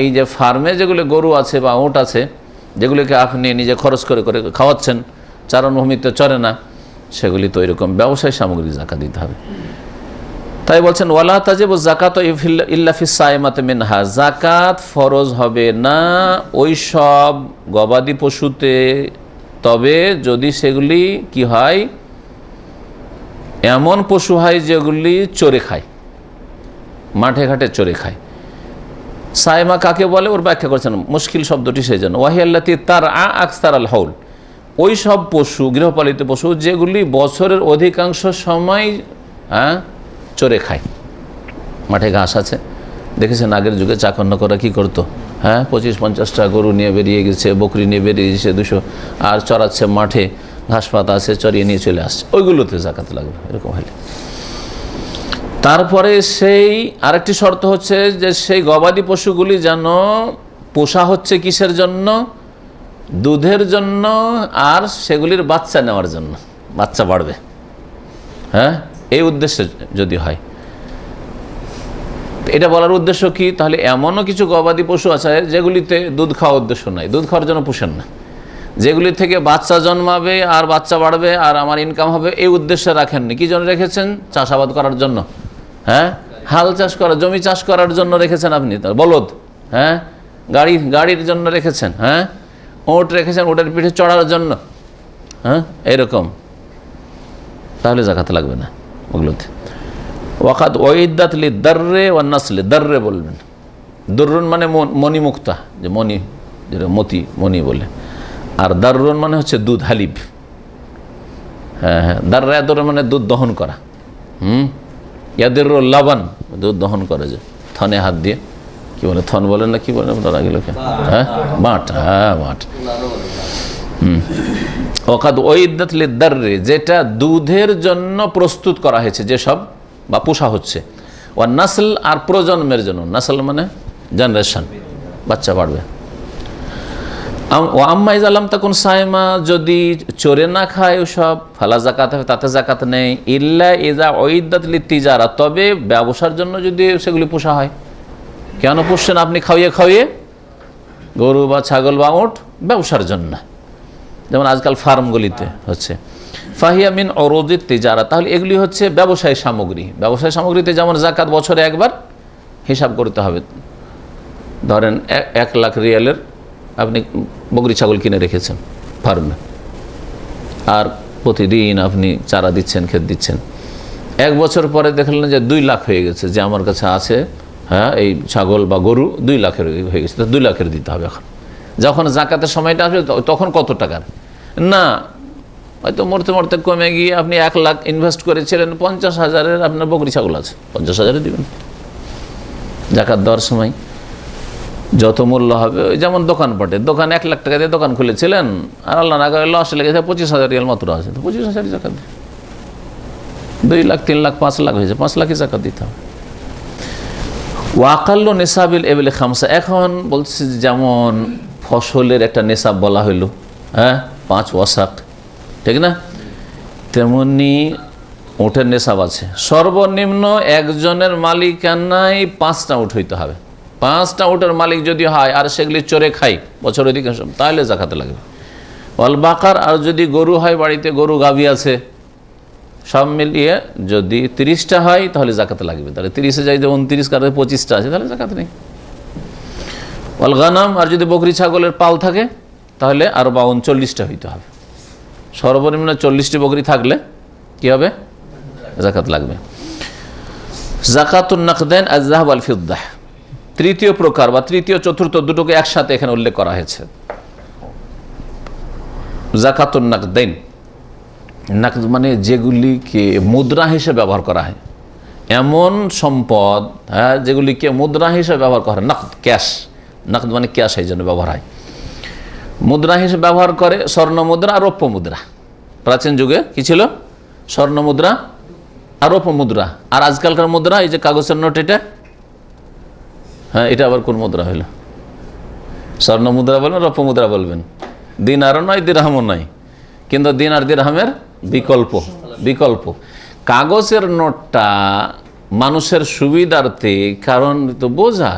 এই যে ফার্মে যেগুলো গরু আছে বা উট আছে, যেগুলিকে আপনি নিজে খরচ করে করে খাওয়াচ্ছেন, চারণভূমিতে চরে না, সেগুলি তো এরকম ব্যবসায় সামগ্রী জাকাত দিতে হবে। তাই বলছেন ওয়ালা তাজিবু যাকাত ইল্লা ফিস সাইমাতি মিনহা, জাকাত ফরজ হবে না ওই সব গবাদি পশুতে, তবে যদি সেগুলি কি হয়, এমন পশু হয় যেগুলি চরে খায়, মাঠে ঘাটে চরে খায়। সাইমা কাকে বলে ওর ব্যাখ্যা করছেন, মুশকিল শব্দটি সেই জন্য, ওয়াহিয়াল্লাতি তার আকসার আল হাউল, ওই সব পশু, গৃহপালিত পশু যেগুলি বছরের অধিকাংশ সময় চরে খায়। মাঠে ঘাস আছে, দেখেছেন আগের যুগে চাকন্য করা কি করতো, 25-50টা গরু নিয়ে বেরিয়ে গেছে, বকরি নিয়ে বেরিয়ে গেছে 200, আর চড়াচ্ছে মাঠে, ঘাস পাতা আছে, চড়িয়ে নিয়ে চলে আসছে, ওইগুলোতে জাকাত লাগবে। এরকম হলে তারপরে সেই আরেকটি শর্ত হচ্ছে যে সেই গবাদি পশুগুলি যেন পোষা হচ্ছে কিসের জন্য? দুধের জন্য আর সেগুলির বাচ্চা নেওয়ার জন্য, বাচ্চা বাড়বে, এই উদ্দেশ্যে যদি হয়, এটা বলার উদ্দেশ্য কি, তাহলে এমনও কিছু গবাদি পশু আছে যেগুলিতে দুধ খাওয়ার উদ্দেশ্য নাই, দুধ খাওয়ার জন্য পোষেন না, যেগুলি থেকে বাচ্চা জন্মাবে আর বাচ্চা বাড়বে আর আমার ইনকাম হবে, এই উদ্দেশ্যে রাখেননি। কি জন্য রেখেছেন? চাষাবাদ করার জন্য, হ্যাঁ, হাল চাষ করা, জমি চাষ করার জন্য রেখেছেন আপনি, তার বলদ, হ্যাঁ, গাড়ির জন্য রেখেছেন, হ্যাঁ, ওট রেখেছেন ওটের পিঠে চড়ার জন্য, হ্যাঁ, এরকম, তাহলে জাকাত লাগবে না ওগুলোতে। ওয়াকাত ওয়াইদাত লি দাররে ওয়ান নাসলে, দাররে বলবেন, দুররুন মানে মণিমুক্তা, যে মণি, যেটা মতি মণি বলে, আর দাররুন মানে হচ্ছে দুধ, হালিব, হ্যাঁ হ্যাঁ, দাররে আদর মানে দুধ দহন করা, ইয়াদের লাবান, দুধ দহন করে, যে থনে হাত দিয়ে, কি বলে, থন বলেন না, কি বলেন আপনারা আগে, হ্যাঁ, মাঠ, হ্যাঁ মাঠ। ওয়াকাদ ওয়াইদাত লি দাররে, যেটা দুধের জন্য প্রস্তুত করা হয়েছে, যেসব বা পোষা হচ্ছে, ও নাসল আর প্রজন্মের জন্য, নাসল মানে জেনারেশন, বাচ্চা বাড়বে। ও আম্মা ইজ আলাম তখন সাইমা, যদি চোরে না খায় ওসব, ফালা জাকাত হবে, তাতে জাকাত নেই, ইল্লা ইজা ওইদাত লি তিজারা, তবে ব্যবসার জন্য যদি সেগুলি পোষা হয়। কেন পুষছেন আপনি? খাওয়িয়ে গরু বা ছাগল বা উট, ব্যবসার জন্য, যেমন আজকাল ফার্মগুলিতে হচ্ছে। ফাহিয়া মিন অরুদিত তিজারা, তাহলে এগুলি হচ্ছে ব্যবসায় সামগ্রী। ব্যবসায় সামগ্রীতে যেমন জাকাত বছরে একবার হিসাব করতে হবে। ধরেন 1 লাখ রিয়ালের আপনি বকরি ছাগল কিনে রেখেছেন ফার্মে, আর প্রতিদিন আপনি চারা দিচ্ছেন, খেত দিচ্ছেন, 1 বছর পরে দেখলেন যে 2 লাখ হয়ে গেছে, যে আমার কাছে আছে, হ্যাঁ, এই ছাগল বা গরু 2 লাখের হয়ে গেছে, তো 2 লাখের দিতে হবে। এখন যখন জাকাতের সময়টা আসবে তখন কত টাকার না, হয়তো মরতে মরতে কমে গিয়ে আপনি 1 লাখ ইনভেস্ট করেছিলেন, 50,000-এর আপনার বকরি ছাগল আছে, 50,000-এ দিবেন জাকাত দেওয়ার সময়। যত মূল্য হবে, যেমন দোকানপাটে, দোকান 1 লাখ টাকা দিয়ে দোকান খুলেছিলেন, আর আল্লাহ না করে লস লেগেছে, 25,000 রিয়াল মাত্র আছে, তো 25,000 জাকাত, 2 লাখ 3 লাখ 5 লাখ হয়েছে, 5 লাখই জাকাত দিতে হবে। ওয়াকাল্ল নেসাবিল এবিল খামসা, এখন বলছি যেমন ফসলের একটা নেশাব বলা হইল, হ্যাঁ, 5 ওয়াসাক, ঠিক না, তেমনি উটের নেশাব আছে। সর্বনিম্ন একজনের মালিকানায় 5টা উট হইতে হবে। 5টা উটের মালিক যদি হয় আর সেগুলি চড়ে খাই বছর অধিকাংশ, তাহলে জাকাতে লাগবে। ওয়াল বাকার, আর যদি গরু হয়, বাড়িতে গরু গাভী আছে, সব মিলিয়ে যদি 30টা হয় তাহলে জাকাতে লাগবে। তাহলে 30-এ যাই, 29 কারণে 25টা আছে, তাহলে জাকাত নেই। ওয়াল গানাম, আর যদি বকরি ছাগলের পাল থাকে তাহলে আর 40টা হইতে হবে। সর্বনিম্ন 40টি বকরি থাকলে কি হবে? জাকাত লাগবে। জাকাতুন নাকদাইন আয-যাহাব ওয়াল ফিদ্দা, তৃতীয় প্রকার বা তৃতীয় চতুর্থ দুটোকে একসাথে এখানে উল্লেখ করা হয়েছে। জাকাতুন নাকদাইন, নাকদ মানে যেগুলিকে মুদ্রা হিসেবে ব্যবহার করা হয়, এমন সম্পদ, হ্যাঁ, যেগুলিকে মুদ্রা হিসেবে ব্যবহার করা হয়, নাকদ, ক্যাশ, নাকদ মানে ক্যাশ, এই জন্য ব্যবহার হয়। মুদ্রা হিসেবে ব্যবহার করে স্বর্ণ মুদ্রা আর রৌপ্য মুদ্রা। প্রাচীন যুগে কি ছিল? স্বর্ণ মুদ্রা আর রৌপ্য মুদ্রা। আর আজকালকার মুদ্রা, এই যে কাগজের নোট, এটা, হ্যাঁ, এটা আবার কোন মুদ্রা হইল? স্বর্ণ মুদ্রা বলবেন, রৌপ্য মুদ্রা বলবেন, দিনারও নয়, দিরহামও নয়, কিন্তু দিনার দিরহামের বিকল্প। কাগজের নোটটা মানুষের সুবিধার্থে, কারণ তো বোঝা,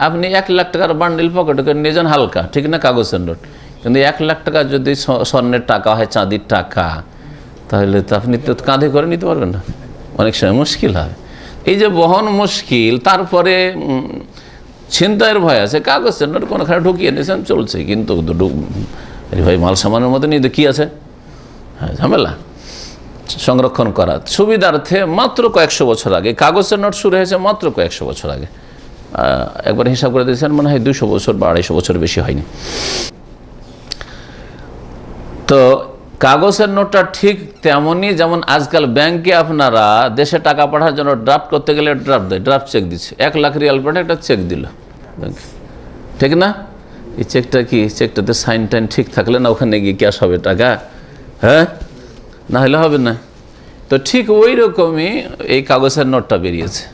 আপনি 1 লাখ টাকার বান্ডিল পকেটে করে নিয়ে যান, হালকা, ঠিক না, কাগজের নোট। কিন্তু 1 লাখ টাকা যদি স্বর্ণের টাকা হয়, চাঁদির টাকা, তাহলে তো আপনি তো কাঁধে করে নিতে পারবেন না, অনেক সময় মুশকিল হয়। এই যে বহন মুশকিল, তারপরে ছিনতাইয়ের ভয় আছে, কাগজের নোট কোনোখানে ঢুকিয়ে নিয়েছেন, চলছে, কিন্তু ভাই মাল সামানের মতো নিয়ে কি আছে, হ্যাঁ, ঝামেলা। সংরক্ষণ করা সুবিধার্থে মাত্র কয়েকশো বছর আগে কাগজের নোট শুরু হয়েছে, মাত্র কয়েকশো বছর আগে। একবার হিসাব করে দিয়েছেন, মনে হয় 200 বছর বা 250 বছর, বেশি হয়নি। তো কাগজের নোটটা ঠিক তেমনই, যেমন আজকাল ব্যাংকে আপনারা দেশে টাকা পাঠানোর জন্য ড্রাফট করতে গেলে ড্রাফট দেয়, ড্রাফট চেক দিচ্ছে, 1 লাখ রিয়াল পাঠে একটা চেক দিল ব্যাংকে, ঠিক না? এই চেকটা কি, চেকটাতে সাইন টাইন ঠিক থাকলে না ওখানে গিয়ে ক্যাশ হবে টাকা, হ্যাঁ, না হলে হবে না। তো ঠিক ওই রকমই এই কাগজের নোটটা বেরিয়েছে।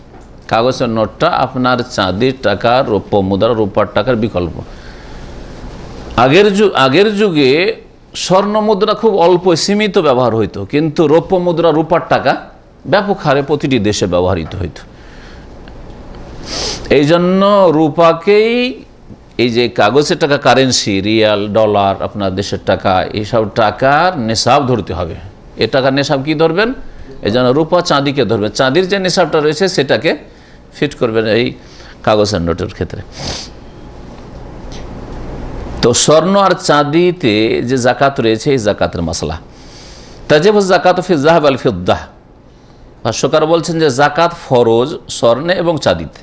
কাগজের নোটটা আপনার চাঁদির টাকা, রৌপ্য মুদ্রা, রূপার টাকার বিকল্প। আগের যুগে স্বর্ণ মুদ্রা খুব অল্প সীমিত ব্যবহার হইতো, কিন্তু রৌপ্য মুদ্রা, রূপার টাকা ব্যাপক হারে প্রতিটি দেশে ব্যবহৃত হইত। এই জন্য রূপাকেই এই যে কাগজের টাকা, কারেন্সি, রিয়াল, ডলার, আপনার দেশের টাকা, এইসব টাকার নেশাব ধরতে হবে। এ টাকার নেশাব কি ধরবেন? এই জন্য রূপা চাঁদিকে ধরবেন, চাঁদির যে নেশাবটা রয়েছে সেটাকে ফিট করবেন এই কাগজের নোটের ক্ষেত্রে। তো স্বর্ণ আর চাঁদিতে যে জাকাত রয়েছে এই জাকাতের মাসলা, তাজিবু জাকাত ফি যাহাব আল ফিদ্দাহ। ভাষ্যকার বলছেন যে জাকাত ফরজ স্বর্ণে এবং চাঁদিতে।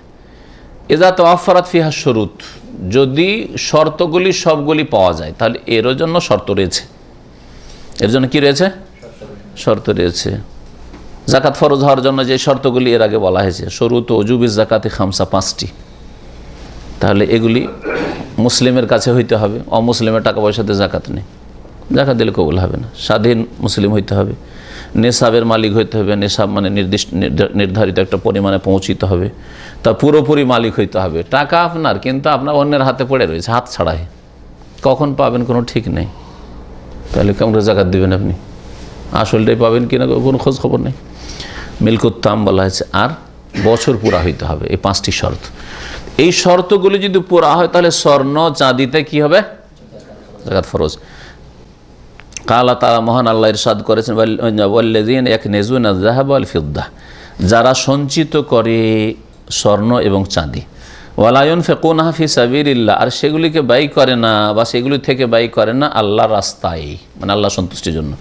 ইযা তাওয়াফফারাত ফিহা শুরুত, যদি শর্তগুলি সবগুলি পাওয়া যায় তাহলে এর জন্য শর্ত রয়েছে। এর জন্য কি রয়েছে? শর্ত রয়েছে। জাকাত ফরজ হওয়ার জন্য যে শর্তগুলি এর আগে বলা হয়েছে, শুরুত ওজুবিজ জাকাতে খামসা, 5টি। তাহলে এগুলি মুসলিমের কাছে হইতে হবে, অমুসলিমের টাকা পয়সাতে জাকাত নেই, জাকাত দিলে কবুল হবে না। স্বাধীন মুসলিম হইতে হবে, নেশাবের মালিক হইতে হবে, নেশাব মানে নির্ধারিত একটা পরিমাণে পৌঁছিতে হবে, তা পুরোপুরি মালিক হইতে হবে। টাকা আপনার, কিন্তু আপনার অন্যের হাতে পড়ে রয়েছে, হাত ছাড়াই, কখন পাবেন কোনো ঠিক নেই। তাহলে কেমন জাকাত দেবেন আপনি? আসলটাই পাবেন কিনা কোনো খোঁজ খবর নেই। মিলকুত তাম বলা হয়েছে। আর বছর পুরা হইতে হবে, এই 5টি শর্ত। এই শর্তগুলি যদি পুরা হয় তাহলে স্বর্ণ চাঁদিতে কি হবে? জাকাত ফরজ। কালা তাআলা, মহান আল্লাহ ইরশাদ করেছেন, ওয়াল্লাযীনা ইয়াকনিজুনা আয-যাহাবা ওয়াল ফিদ্দাহ, যারা সঞ্চিত করে স্বর্ণ এবং চাঁদি, ওয়ালা ইউনফিকুনাহা ফি সাবিলিল্লাহ, আর সেগুলিকে ব্যয় করে না বা সেগুলি থেকে ব্যয় করে না আল্লাহর রাস্তায়, মানে আল্লাহ সন্তুষ্টির জন্য।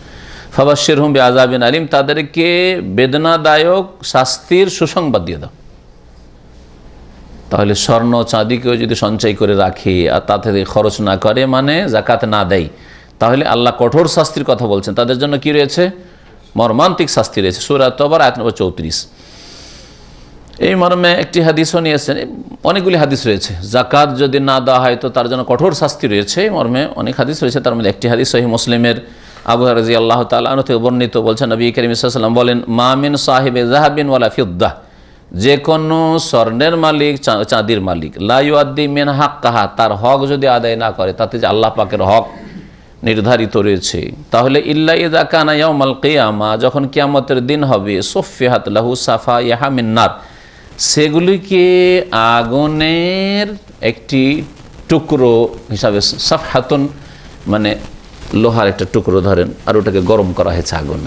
ফাবাশশিরহুম বিআযাবিন আলিম, তাদেরকে বেদনাদায়ক শাস্তির সুসংবাদ দিয়ে দাও। তাহলে স্বর্ণ চাঁদিকেও যদি সঞ্চয় করে রাখে আর তাতে খরচ না করে, মানে জাকাত না দেয়, তাহলে আল্লাহ কঠোর শাস্তির কথা বলছেন। তাদের জন্য কি রয়েছে? মর্মান্তিক শাস্তি রয়েছে। সূরা তওবার আয়াত নম্বর 34। এই মর্মে একটি হাদিসও নিয়েছেন, অনেকগুলি হাদিস রয়েছে। জাকাত যদি না দেওয়া হয় তো তার জন্য কঠোর শাস্তি রয়েছে, এই মর্মে অনেক হাদিস রয়েছে। তার মধ্যে একটি হাদিস সহিহ মুসলিমের আবু হুরায়রা রাদিয়াল্লাহু তাআলা আনহু থেকে বর্ণিত, বলছেন নবী করিম সাল্লাল্লাহু আলাইহি ওয়াসাল্লাম বলেন, মা মিন সাহিবে যাহাবিন ওয়ালা ফিদ্দাহ, যে কোনো স্বর্ণের মালিক, চাঁদির মালিক, লা ইউআদ্দি মিন হাক্কাহা, তার হক যদি আদায় না করে, তাতে যে আল্লাহ পাকের হক নির্ধারিত রয়েছে, তাহলে ইল্লা ইযা কানা ইয়াউমাল কিয়ামা, যখন কিয়ামতের দিন হবে, সুফিহাত লাহু সাফাইহা মিন নার, সেগুলিকে আগুনের একটি টুকরো হিসাবে, সাফহাতুন মানে লোহার একটা টুকরো ধরেন, আর ওটাকে গরম করা হয়েছে আগুন,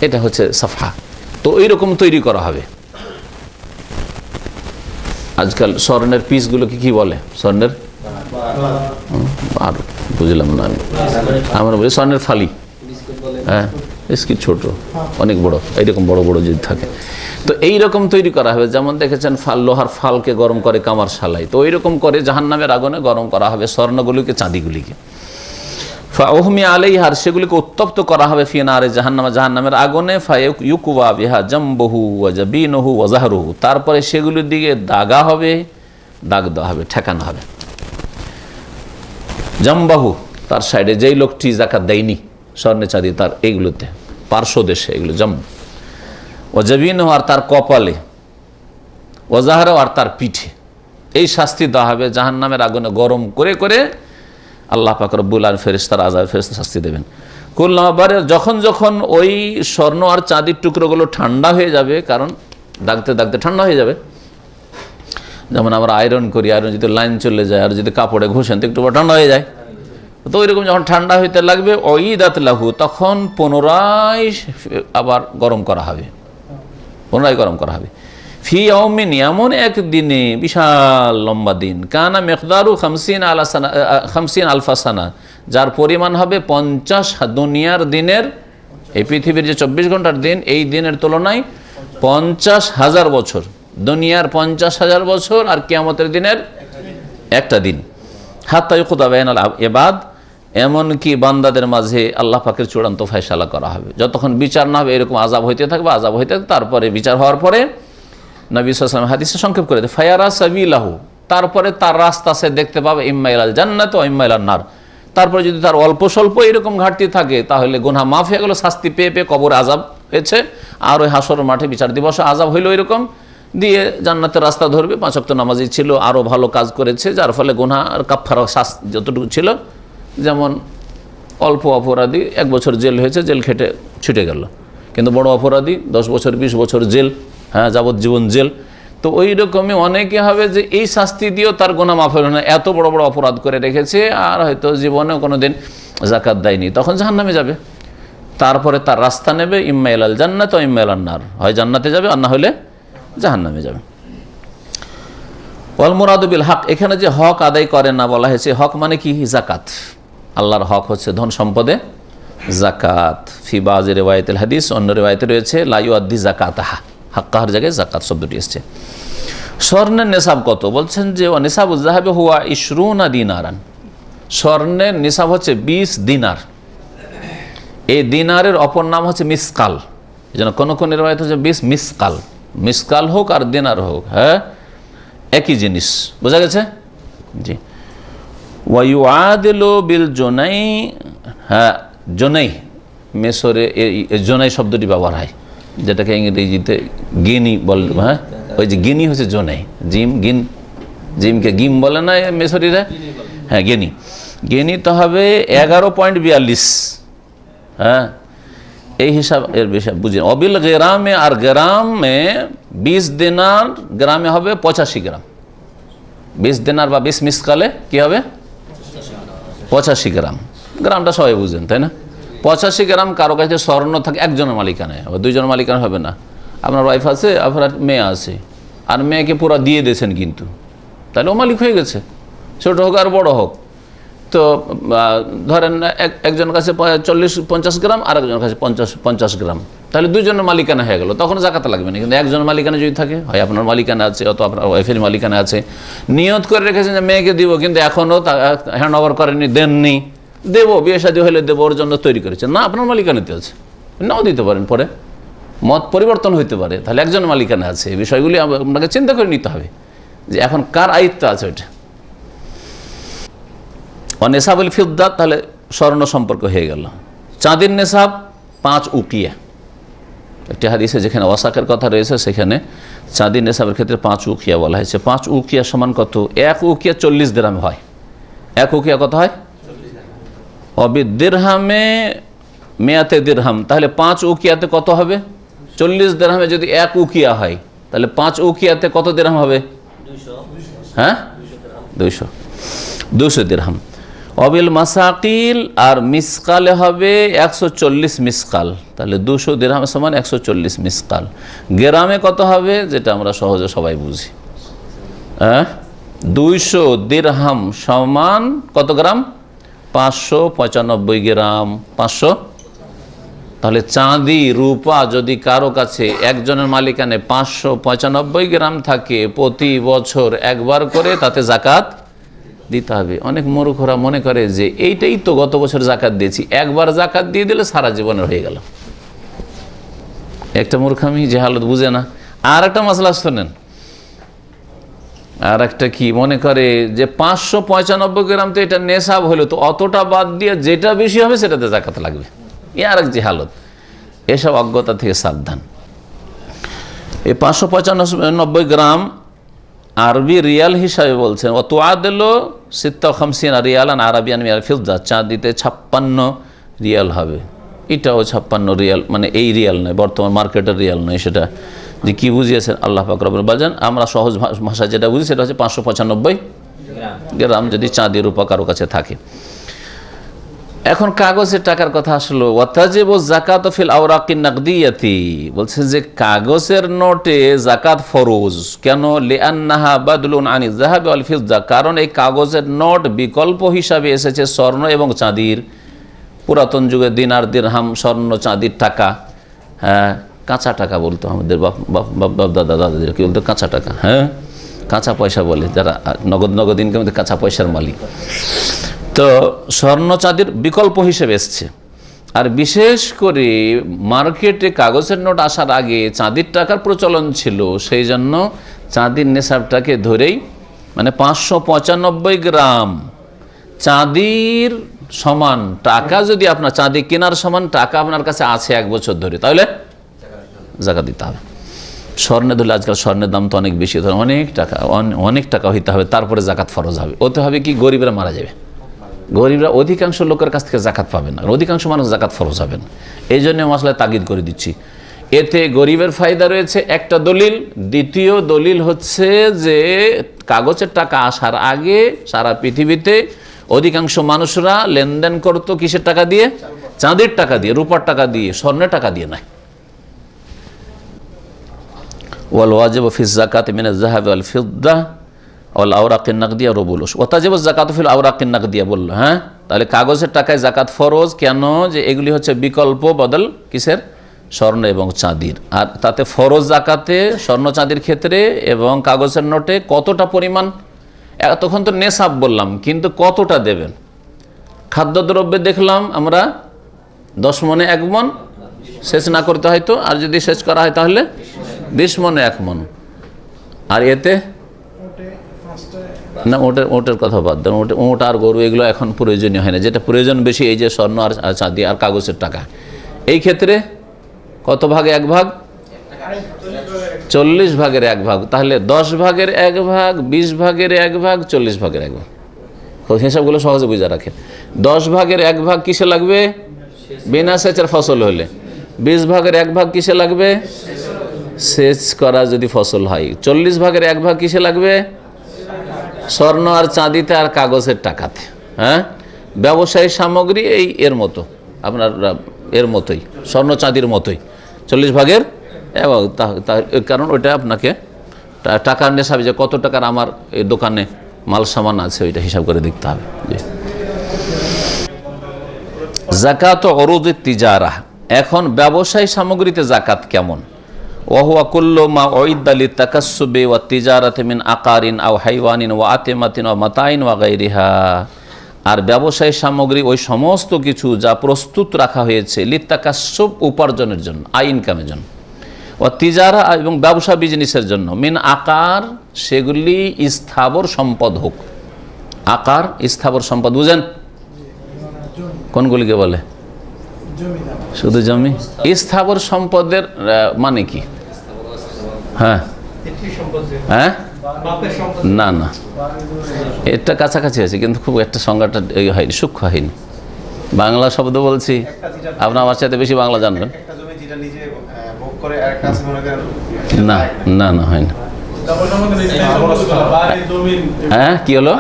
এটা হচ্ছে সাফহা। তো এইরকম তৈরি করা হবে। আজকাল স্বর্ণের পিসগুলোকে কি বলে? স্বর্ণের আর বুঝলাম না আমি, আমরা বলি স্বর্ণের ফালি। হ্যাঁ, বিস্কিট ছোট, অনেক বড়, এইরকম বড় বড় যদি থাকে, তো এইরকম তৈরি করা হবে। যেমন দেখেছেন লোহার ফালকে গরম করে কামার শালাই, তো ওইরকম করে জাহান্নামের আগুনে গরম করা হবে স্বর্ণগুলিকে, চাঁদিগুলিকে। ফাউহমি আলাইহার, সেগুলিকে উত্তপ্ত করা হবে, ফি নারে জাহান্নামা, জাহান্নামের আগুনে। ফায়ুকওয়া বিহা জামবহু ওয়া জাবিনহু ওয়া যাহরুহু, তারপরে সেগুলির দিকে দাগা হবে, দাগ দেওয়া হবে, ঠেকানো হবে। জামবাহু, তার সাইডে যেই লোকটি জাকাত দেয়নি স্বর্ণে চাঁদি, তার এইগুলোতে পার্শ্বদেশে এগুলো জাম। ও জাবিনহু, আর তার কপালে, ও যাহরুহু, আর তার পিঠে। এই শাস্তি দেওয়া হবে জাহান্নামের আগুনে গরম করে করে। আল্লাহ পাক রব্বুল আলামিন ফেরেশতারা, আযাব ফেরেশতা শাস্তি দেবেন। কুল্লাবারে, যখন যখন ওই স্বর্ণ আর চাঁদির টুকরোগুলো ঠান্ডা হয়ে যাবে, কারণ দাগতে দাগতে ঠান্ডা হয়ে যাবে। যেমন আমরা আয়রন করি, আয়রন যদি লাইন চলে যায় আর যদি কাপড়ে ঘষেন তো একটু ঠান্ডা হয়ে যায়, তো ওইরকম যখন ঠান্ডা হইতে লাগবে, ওইদাত লাহু, তখন পুনরায় আবার গরম করা হবে, পুনরায় গরম করা হবে। ফি ইয়াউমিন, এমন এক দিনে, বিশাল লম্বা দিন, কানা মিকদারু 50 আলফা সানা, যার পরিমাণ হবে 50 দুনিয়ার দিনের, এই পৃথিবীর যে 24 ঘন্টার দিন, এই দিনের তুলনায় 50,000 বছর। দুনিয়ার 50,000 বছর আর কিয়ামতের দিনের একটা দিন। হাত্তা ইউকদা বাইনাল ইবাদ, এমনকি বান্দাদের মাঝে আল্লাহ পাকের চূড়ান্ত ফয়সালা করা হবে। যতক্ষণ বিচার না হবে এরকম আযাব হইতে থাকবে, আযাব হইতে থাকবে। তারপরে বিচার হওয়ার পরে নবী সাল্লাল্লাহু আলাইহি ওয়াসাল্লাম হাদিসে সংক্ষেপ করে দেয়, ফায়ারা সাবিলাহু, তারপরে তার রাস্তা সে দেখতে পাবে, ইম্মা ইলাল জান্নাত ওয়া ইম্মা ইলান নার। তারপরে যদি তার অল্প স্বল্প এরকম ঘাটতি থাকে, তাহলে গুনাহ মাফ হয়ে গেল, শাস্তি পেয়ে পেয়ে কবর আযাব হয়েছে, আর ওই হাসরের মাঠে বিচার দিবসে আযাব হইল, এরকম দিয়ে জান্নাতের রাস্তা ধরবে। 5 ওয়াক্ত নামাজি ছিল, আরও ভালো কাজ করেছে, যার ফলে গুনাহ আর কাফারা শাস্তি যতটুকু ছিল, যেমন অল্প অপরাধী 1 বছর জেল হয়েছে, জেল খেটে ছুটে গেল, কিন্তু বড় অপরাধী 10 বছর 20 বছর জেল, হ্যাঁ, যাবজ্জীবন জেল। তো ওই রকমই অনেকে হবে যে এই শাস্তি দিয়েও তার গোনা মাফ হলো না, এত বড় বড় অপরাধ করে রেখেছে আর হয়তো জীবনেও কোনোদিন জাকাত দেয়নি, তখন জাহান্নামে যাবে। তারপরে তার রাস্তা নেবে ইম্মা ইলাল জান্নাত ওয়া ইম্মা ইলান নার, হয় জান্নাতে যাবে আর না হলে জাহান্নামে যাবে। ওয়াল মুরাদু বিল হক, এখানে যে হক আদায় করে না বলা হয়েছে, হক মানে কি? জাকাত। আল্লাহর হক হচ্ছে ধন সম্পদে জাকাত। ফি বাযি রিওয়ায়াতিল হাদিস, অন্য রিওয়ায়াতে রয়েছে লা ইউআদ্দি যাকাতাহা, হাক্কাহার জায়গায় জাকাত শব্দটি এসেছে। স্বর্ণের নিসাব কত? বলছেন যে নিসাবুজ যাহাবি হুয়া 20 দিনারান, স্বর্ণের নিসাব হচ্ছে 20 দিনার। এই দিনারের অপর নাম হচ্ছে মিসকাল, এই জন্য কোনো কোনো রিওয়ায়াত হচ্ছে 20 মিসকাল। মিসকাল হোক আর দিনার হোক, হ্যাঁ একই জিনিস, বোঝা গেছে? জি। ওয়াইউআদিলু বিল জোনাই, হ্যাঁ জোনাই, মেসরে জোনাই শব্দটি ব্যবহার হয়, যেটাকে ইংরেজিতে গিনি বলে। হ্যাঁ ওই যে গিনি হচ্ছে জোনাই, জিম গিন, জিমকে গিম বলে না মেসরিরা, হ্যাঁ গিনি। গিনি তো হবে 11.42, হ্যাঁ এই হিসাব এর বেশি বুঝি। অবিল গ্রামে, আর গ্রামে 20 দিনার, গ্রামে হবে 85 গ্রাম। 20 দিনার বা 20 মিসকালে কি হবে? 85 গ্রাম। গ্রামটা সবাই বুঝেন তাই না? 85 গ্রাম কারো কাছে স্বর্ণ থাকে একজনের মালিকানায়, আবার 2 জনের মালিকানা হবে না। আপনার ওয়াইফ আছে, আপনার মেয়ে আছে, আর মেয়েকে পুরো দিয়ে দিয়েছেন কিন্তু, তাহলে ও মালিক হয়ে গেছে, ছোট হোক আর বড় হোক। তো ধরেন একজনের কাছে 40-50 গ্রাম, আর একজনের কাছে 50 গ্রাম, তাহলে 2 জনের মালিকানা হয়ে গেল, তখন জাকাত লাগবে না। কিন্তু একজনের মালিকানা যদি থাকে, হয় আপনার মালিকানা আছে অত আপনার ওয়াইফের মালিকানা আছে, নিয়ত করে রেখেছেন যে মেয়েকে দিব, কিন্তু এখনও হ্যান্ড ওভার করেনি, দেননি, দেবো বিয়ে শাদী হলে দেবো, ওর জন্য তৈরি করেছেন, না আপনার মালিকানাতে আছে, নাও দিতে পারেন, পরে মত পরিবর্তন হইতে পারে, তাহলে একজন মালিকানা আছে। এই বিষয়গুলি আপনাকে চিন্তা করে নিতে হবে যে এখন কার আয়ত্ত আছে ওইটা। নেসাবুল ফিদ্দা, তাহলে স্বর্ণ সম্পর্ক হয়ে গেল। চাঁদির নেশাব 5 উকিয়া। একটি হাদিসে যেখানে ওয়াসাকের কথা রয়েছে, সেখানে চাঁদির নেশাবের ক্ষেত্রে 5 উকিয়া বলা হয়েছে। 5 উকিয়া সমান কত? 1 উকিয়া 40 দিরহাম হয়। 1 উকিয়া কত হয়? অবি দিরহামে মেয়াতে দিরহাম, তাহলে 5 উকিয়াতে কত হবে? 40 দিরহামে যদি 1 উকিয়া হয়, তাহলে 5 উকিয়াতে কত দিরহাম হবে? 200। হ্যাঁ 200 দিরহাম। অবিল মাসাকিল, আর মিসকালে হবে 140 মিসকাল, তাহলে 200 দিরহাম সমান 140 মিসকাল। গ্রামে কত হবে? যেটা আমরা সহজে সবাই বুঝি, 200 দিরহাম সমান কত গ্রাম? 595 গ্রাম। 500, তাহলে চাঁদি রূপা যদি কারো কাছে একজনের মালিকানে 595 গ্রাম থাকে, প্রতি বছর একবার করে তাতে জাকাত দিতে হবে। অনেক মূর্খরা মনে করে যে এইটাই তো গত বছর জাকাত দিয়েছি, একবার জাকাত দিয়ে দিলে সারা জীবনের হয়ে গেল। একটা মূর্খামি, জাহালত, বুঝে না। আর একটা মাসলা শোনেন, আর একটা কি মনে করে যে 595 গ্রাম তো এটা নেশাব হলো, তো অতটা বাদ দিয়ে যেটা বেশি হবে সেটাতে জাকাত লাগবে। এ আর এক জাহালত। এসব অজ্ঞতা থেকে সাবধান। এই 595 গ্রাম আরবি রিয়াল হিসাবে বলছেন, অত আদল 56 রিয়ালান আরবিয়ান মিয়াল ফিদ্দা, চাঁদিতে 56 রিয়াল হবে। এটাও 56 রিয়াল, মানে এই রিয়াল নয়, বর্তমান মার্কেটের রিয়াল নয়। সেটা যে কি বুঝিয়েছেন আল্লাহ পাক রব্বুল বাজান, আমরা সহজ ভাষায় যেটা বুঝি সেটা হচ্ছে 595 গ্রাম যদি চাঁদের রূপা কারো কাছে থাকে। এখন কাগজের টাকার কথা আসলো। ওয়াতাজিবু যাকাতু ফিল আওরাকিন নাকদিয়াতি, বলছে যে কাগজের নোটে যাকাত ফরজ। কেন? লিআন্নাহা বাদলুন আনিজ যাহাবি ওয়াল ফিদ্দা, কারণ এই কাগজের নোট বিকল্প হিসাবে এসেছে স্বর্ণ এবং চাঁদির। পুরাতন যুগে দিনার, দিরহাম, স্বর্ণ, চাঁদির টাকা, হ্যাঁ কাঁচা টাকা বলতো আমাদের বাপ দাদা দাদাদের, কি বলতো? কাঁচা টাকা, হ্যাঁ কাঁচা পয়সা বলে, যারা নগদ ইনকাম, কাঁচা পয়সার মালিক। তো স্বর্ণ চাঁদির বিকল্প হিসেবে এসছে। আর বিশেষ করে মার্কেটে কাগজের নোট আসার আগে চাঁদির টাকার প্রচলন ছিল, সেই জন্য চাঁদির নেশাবটাকে ধরেই, মানে 595 গ্রাম চাঁদির সমান টাকা যদি আপনার, চাঁদি কেনার সমান টাকা আপনার কাছে আছে 1 বছর ধরে, তাহলে জাকাত দিতে হবে। স্বর্ণে ধরলে আজকাল স্বর্ণের দাম তো অনেক বেশি, অনেক টাকা হইতে হবে, তারপরে জাকাত ফরজ হবে। ওতে হবে কি? গরিবরা মারা যাবে। গরিবরা অধিকাংশ লোকের কাছ থেকে জাকাত পাবেন না, অধিকাংশ মানুষ জাকাত ফরজ হবেন। এই জন্য মশলায় তাগিদ করে দিচ্ছি, এতে গরিবের ফায়দা রয়েছে একটা দলিল। দ্বিতীয় দলিল হচ্ছে যে কাগজের টাকা আসার আগে সারা পৃথিবীতে অধিকাংশ মানুষরা লেনদেন করত কিসের টাকা দিয়ে? চাঁদির টাকা দিয়ে, রূপার টাকা দিয়ে, স্বর্ণের টাকা দিয়ে নয়। ওয়াল ওয়াজিবু ফিজ যাকাতি মিনাজ যাহাবি ওয়াল ফিদ্দা ওয়াল আওরাকিন নাকদিয়া রুবুলুস ওয়া তাজিবু যাকাতু ফিল আওরাকিন নাকদিয়া বলল। হ্যাঁ, তাহলে কাগজের টাকায় যাকাত ফরজ কেন? যে এগুলি হচ্ছে বিকল্প বদল কিসের? স্বর্ণ এবং চাঁদির। আর তাতে ফরজ যাকাতে স্বর্ণ চাঁদির ক্ষেত্রে এবং কাগজের নোটে কতটা পরিমাণ, তখন তো নেশাব বললাম, কিন্তু কতটা দেবেন? খাদ্যদ্রব্যে দেখলাম আমরা 10 মণে 1 মণ, শেষ না করতে হয়তো, আর যদি শেষ করা হয় তাহলে 20 মণে 1 মণ। আর এতে না, ওটের কথা বাদ দেন, ওট আর গরু এগুলো এখন প্রয়োজনীয় হয় না। যেটা প্রয়োজন বেশি এই যে স্বর্ণ আর চাঁদি আর কাগজের টাকা। এই ক্ষেত্রে কত ভাগে 1 ভাগ? 40 ভাগের 1 ভাগ। তাহলে 10 ভাগের 1 ভাগ, 20 ভাগের 1 ভাগ, 40 ভাগের 1 ভাগ। হিসাবগুলো সহজে বুঝে রাখেন। 10 ভাগের 1 ভাগ কিসে লাগবে? বিনা সেচের ফসল হলে। 20 ভাগের 1 ভাগ কিসে লাগবে? সেচ করা যদি ফসল হয়। 40 ভাগের 1 ভাগ কিসে লাগবে? স্বর্ণ আর চাঁদিতে আর কাগজের টাকাতে। হ্যাঁ, ব্যবসায়ী সামগ্রী এই এর মতো, আপনার এর মতোই, স্বর্ণ চাঁদির মতোই 40 ভাগের। এবং কারণ ওইটা আপনাকে টাকার নেশাবে যে কত টাকার আমার এই দোকানে মাল সামান আছে ওইটা হিসাব করে দেখতে হবে। যাকাত উরুদিত তিজারা। এখন ব্যবসায়ী সামগ্রীতে যাকাত কেমন? ওয়াহুয়া কুল্লু মা উইদ্দা লিতাকাসসুবি ওয়া তিজারাতি মিন আকারিন আও হাইওয়ানিন ওয়া আতিমাতিন ওয়া মাতাইন ওয়া গায়রিহা। আর ব্যবসায়ী সামগ্রী ওই সমস্ত কিছু যা প্রস্তুত রাখা হয়েছে লিতাকাসসুব উপার্জনের জন্য, আয় ইনকামের জন্য, ও তিজারা এবং ব্যবসা বিজনেসের জন্য, মিন আকার সেগুলি স্থাবর সম্পদ হোক। আকার স্থাবর সম্পদ বুঝেন কোনগুলিকে বলে? শুধু জমি। স্থাবর সম্পদের মানে কি? হ্যাঁ হ্যাঁ, না না, এটা কাছাকাছি আছে কিন্তু খুব একটা সংজ্ঞাটা হয়নি, সূক্ষ্ম হয়নি। বাংলা শব্দ বলছি, আপনার আমার চাইতে বেশি বাংলা জানবেন। না না না, হয় না। হ্যাঁ, কি হলো?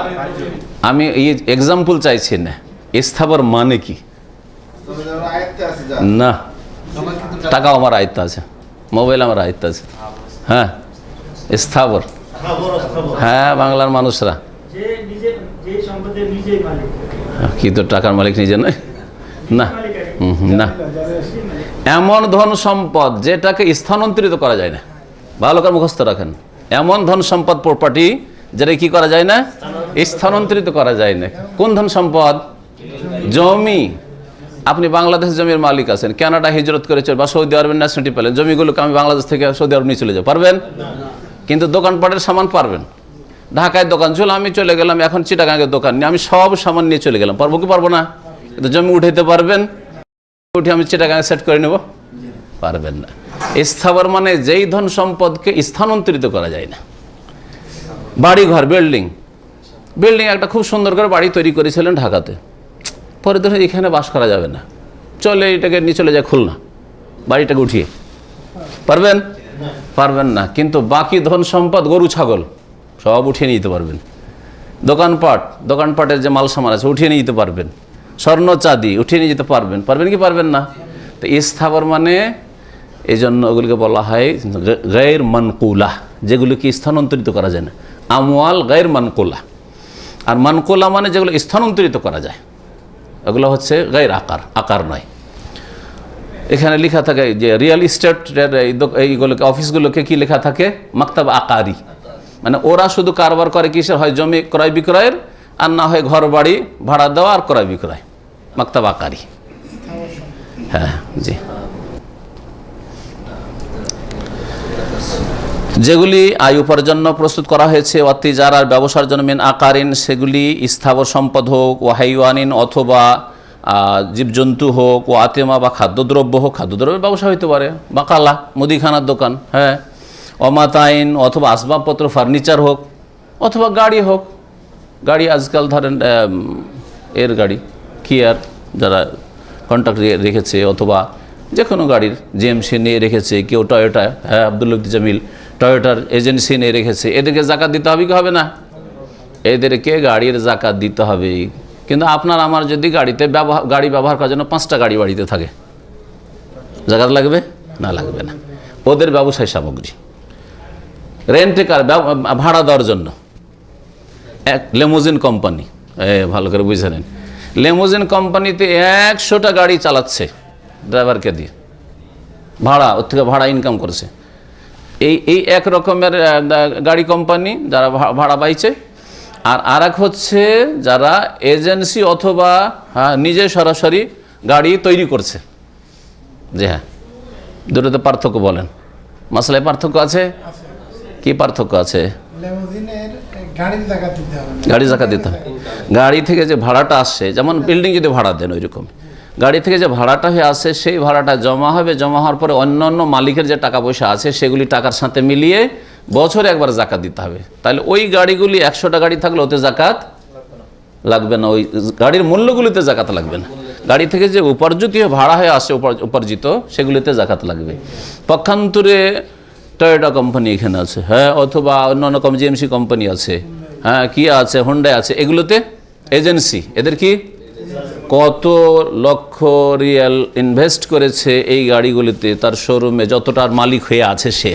আমি এই এক্সাম্পল চাইছি না, স্থাবর মানে কি? না, টাকাও আমার আয়ত্ত আছে, মোবাইল আমার আয়ত্ত আছে। হ্যাঁ, স্থাবর। হ্যাঁ, বাংলার মানুষরা কি তো টাকার মালিক নিজে নয়? না না, এমন ধন সম্পদ যেটাকে স্থানান্তরিত করা যায় না। ভালো করে মুখস্থ রাখেন। এমন ধন সম্পদ, প্রপার্টি, যেটা কি করা যায় না? স্থানান্তরিত করা যায় না। কোন ধন সম্পদ? জমি। আপনি বাংলাদেশ জমির মালিক আছেন, কানাডা হিজরত করেছেন বা সৌদি আরবের ন্যাশনালিটি পেলেন, জমিগুলোকে আমি বাংলাদেশ থেকে সৌদি আরব নিয়ে চলে যাব, পারবেন? কিন্তু দোকানপাটের সামান পারবেন। ঢাকায় দোকান ছিল, আমি চলে গেলাম এখন চিটাগাঙ্গের দোকান নিয়ে, আমি সব সামান নিয়ে চলে গেলাম, পারবো কি পারবো না? কিন্তু জমি উঠাইতে পারবেন? উঠে আমি চিটাগাঙ্গে সেট করে নেব? পারবেন না। স্থাবর মানে যেই ধন সম্পদকে স্থানান্তরিত করা যায় না। বাড়ি ঘর, বিল্ডিং, একটা খুব সুন্দর করে বাড়ি তৈরি করেছিলেন ঢাকাতে, পরে ধরুন এখানে বাস করা যাবে না, চলে এটাকে নিয়ে চলে যায় খুলনা, বাড়িটাকে উঠিয়ে, পারবেন? পারবেন না। কিন্তু বাকি ধন সম্পদ, গরু ছাগল সব উঠিয়ে নিতে পারবেন। দোকানপাটের যে মাল সামান আছে উঠিয়ে নিয়ে যেতে পারবেন। স্বর্ণ চাঁদি উঠিয়ে নিয়ে যেতে পারবেন। পারবেন কি পারবেন না? তো স্থাবর মানে এই জন্য ওগুলিকে বলা হয় গায়র মানকুলা, যেগুলোকে স্থানান্তরিত করা যায় না। আমওয়াল গায়র মানকুলা। আর মানকুলা মানে যেগুলো স্থানান্তরিত করা যায়, ওগুলো হচ্ছে গায়র আকার নয়। এখানে লেখা থাকে যে রিয়েল এস্টেট এইগুলোকে, অফিসগুলোকে কি লেখা থাকে? মাকতাব আকারি। মানে ওরা শুধু কারবার করে কিসের? হয় জমি ক্রয় বিক্রয়ের, আর না হয় ঘর বাড়ি ভাড়া দেওয়া আর ক্রয় বিক্রয়, মাকতাব আকারি। হ্যাঁ জি। যেগুলি আয় উপার্জন প্রস্তুত করা হয়েছে ওয়াতিজার আর ব্যবসার জন্য মিন আকারিন, সেগুলি স্থাবর সম্পদ হোক, ও হাইওয়ানিন অথবা জীবজন্তু হোক, ও আতেমা বা খাদ্যদ্রব্য হোক, খাদ্যদ্রব্যের ব্যবসা হইতে পারে, বা কালা মুদিখানার দোকান। হ্যাঁ, অমাতাইন অথবা আসবাবপত্র, ফার্নিচার হোক, অথবা গাড়ি হোক। গাড়ি আজকাল ধরেন এর গাড়ি কিয়ার যারা কন্ট্রাক্ট রেখেছে, অথবা যে কোনো গাড়ির জিএমসি নিয়ে রেখেছে, কেউ টয়োটা, হ্যাঁ আব্দুল লতিফ জামিল টয়োটার এজেন্সি নিয়ে রেখেছে, এদেরকে জাকাত দিতে হবে কি হবে না? এদেরকে গাড়ির জাকাত দিতে হবে। কিন্তু আপনার আমার যদি গাড়ি ব্যবহার করার জন্য 5টা গাড়ি বাড়িতে থাকে, জাকাত লাগবে না? লাগবে না। ওদের ব্যবসায় সামগ্রী, রেন্টে কার ভাড়া দেওয়ার জন্য এক লেমোজিন কোম্পানি, ভালো করে বুঝে নেন, লেমোজিন কোম্পানিতে 100টা গাড়ি চালাচ্ছে ড্রাইভারকে দিয়ে, ভাড়া ওর থেকে ভাড়া ইনকাম করছে। এই এক রকমের গাড়ি কোম্পানি যারা ভাড়া পাইছে, আর এক হচ্ছে যারা এজেন্সি অথবা নিজে সরাসরি গাড়ি তৈরি করছে। জি হ্যাঁ, দুটোতে পার্থক্য বলেন, মাসলায় পার্থক্য আছে? কি পার্থক্য আছে? গাড়ি জাকাত দিতে হবে। গাড়ি থেকে যে ভাড়াটা আসছে, যেমন বিল্ডিং যদি ভাড়া দেন ওই রকম, গাড়ি থেকে যে ভাড়াটা হয়ে আসছে সেই ভাড়াটা জমা হবে, জমা হওয়ার পরে অন্যান্য মালিকের যে টাকা পয়সা আছে সেগুলি টাকার সাথে মিলিয়ে বছরে একবার জাকাত দিতে হবে। তাহলে ওই গাড়িগুলি 100টা গাড়ি থাকলে ওতে জাকাত লাগবে না, ওই গাড়ির মূল্যগুলিতে জাকাত লাগবে না। গাড়ি থেকে যে উপার্জিত ভাড়া হয়ে আসছে উপার্জিত সেগুলিতে জাকাত লাগবে। পক্ষান্তরে টয়োটা কোম্পানি এখানে আছে, হ্যাঁ, অথবা অন্যান্য জিএমসি কোম্পানি আছে, হ্যাঁ, কিয়া আছে, হোন্ডা আছে, এগুলোতে এজেন্সি, এদের কি কত লক্ষ রিয়াল ইনভেস্ট করেছে এই গাড়িগুলিতে, তার শোরুমে যতটার মালিক হয়ে আছে সে,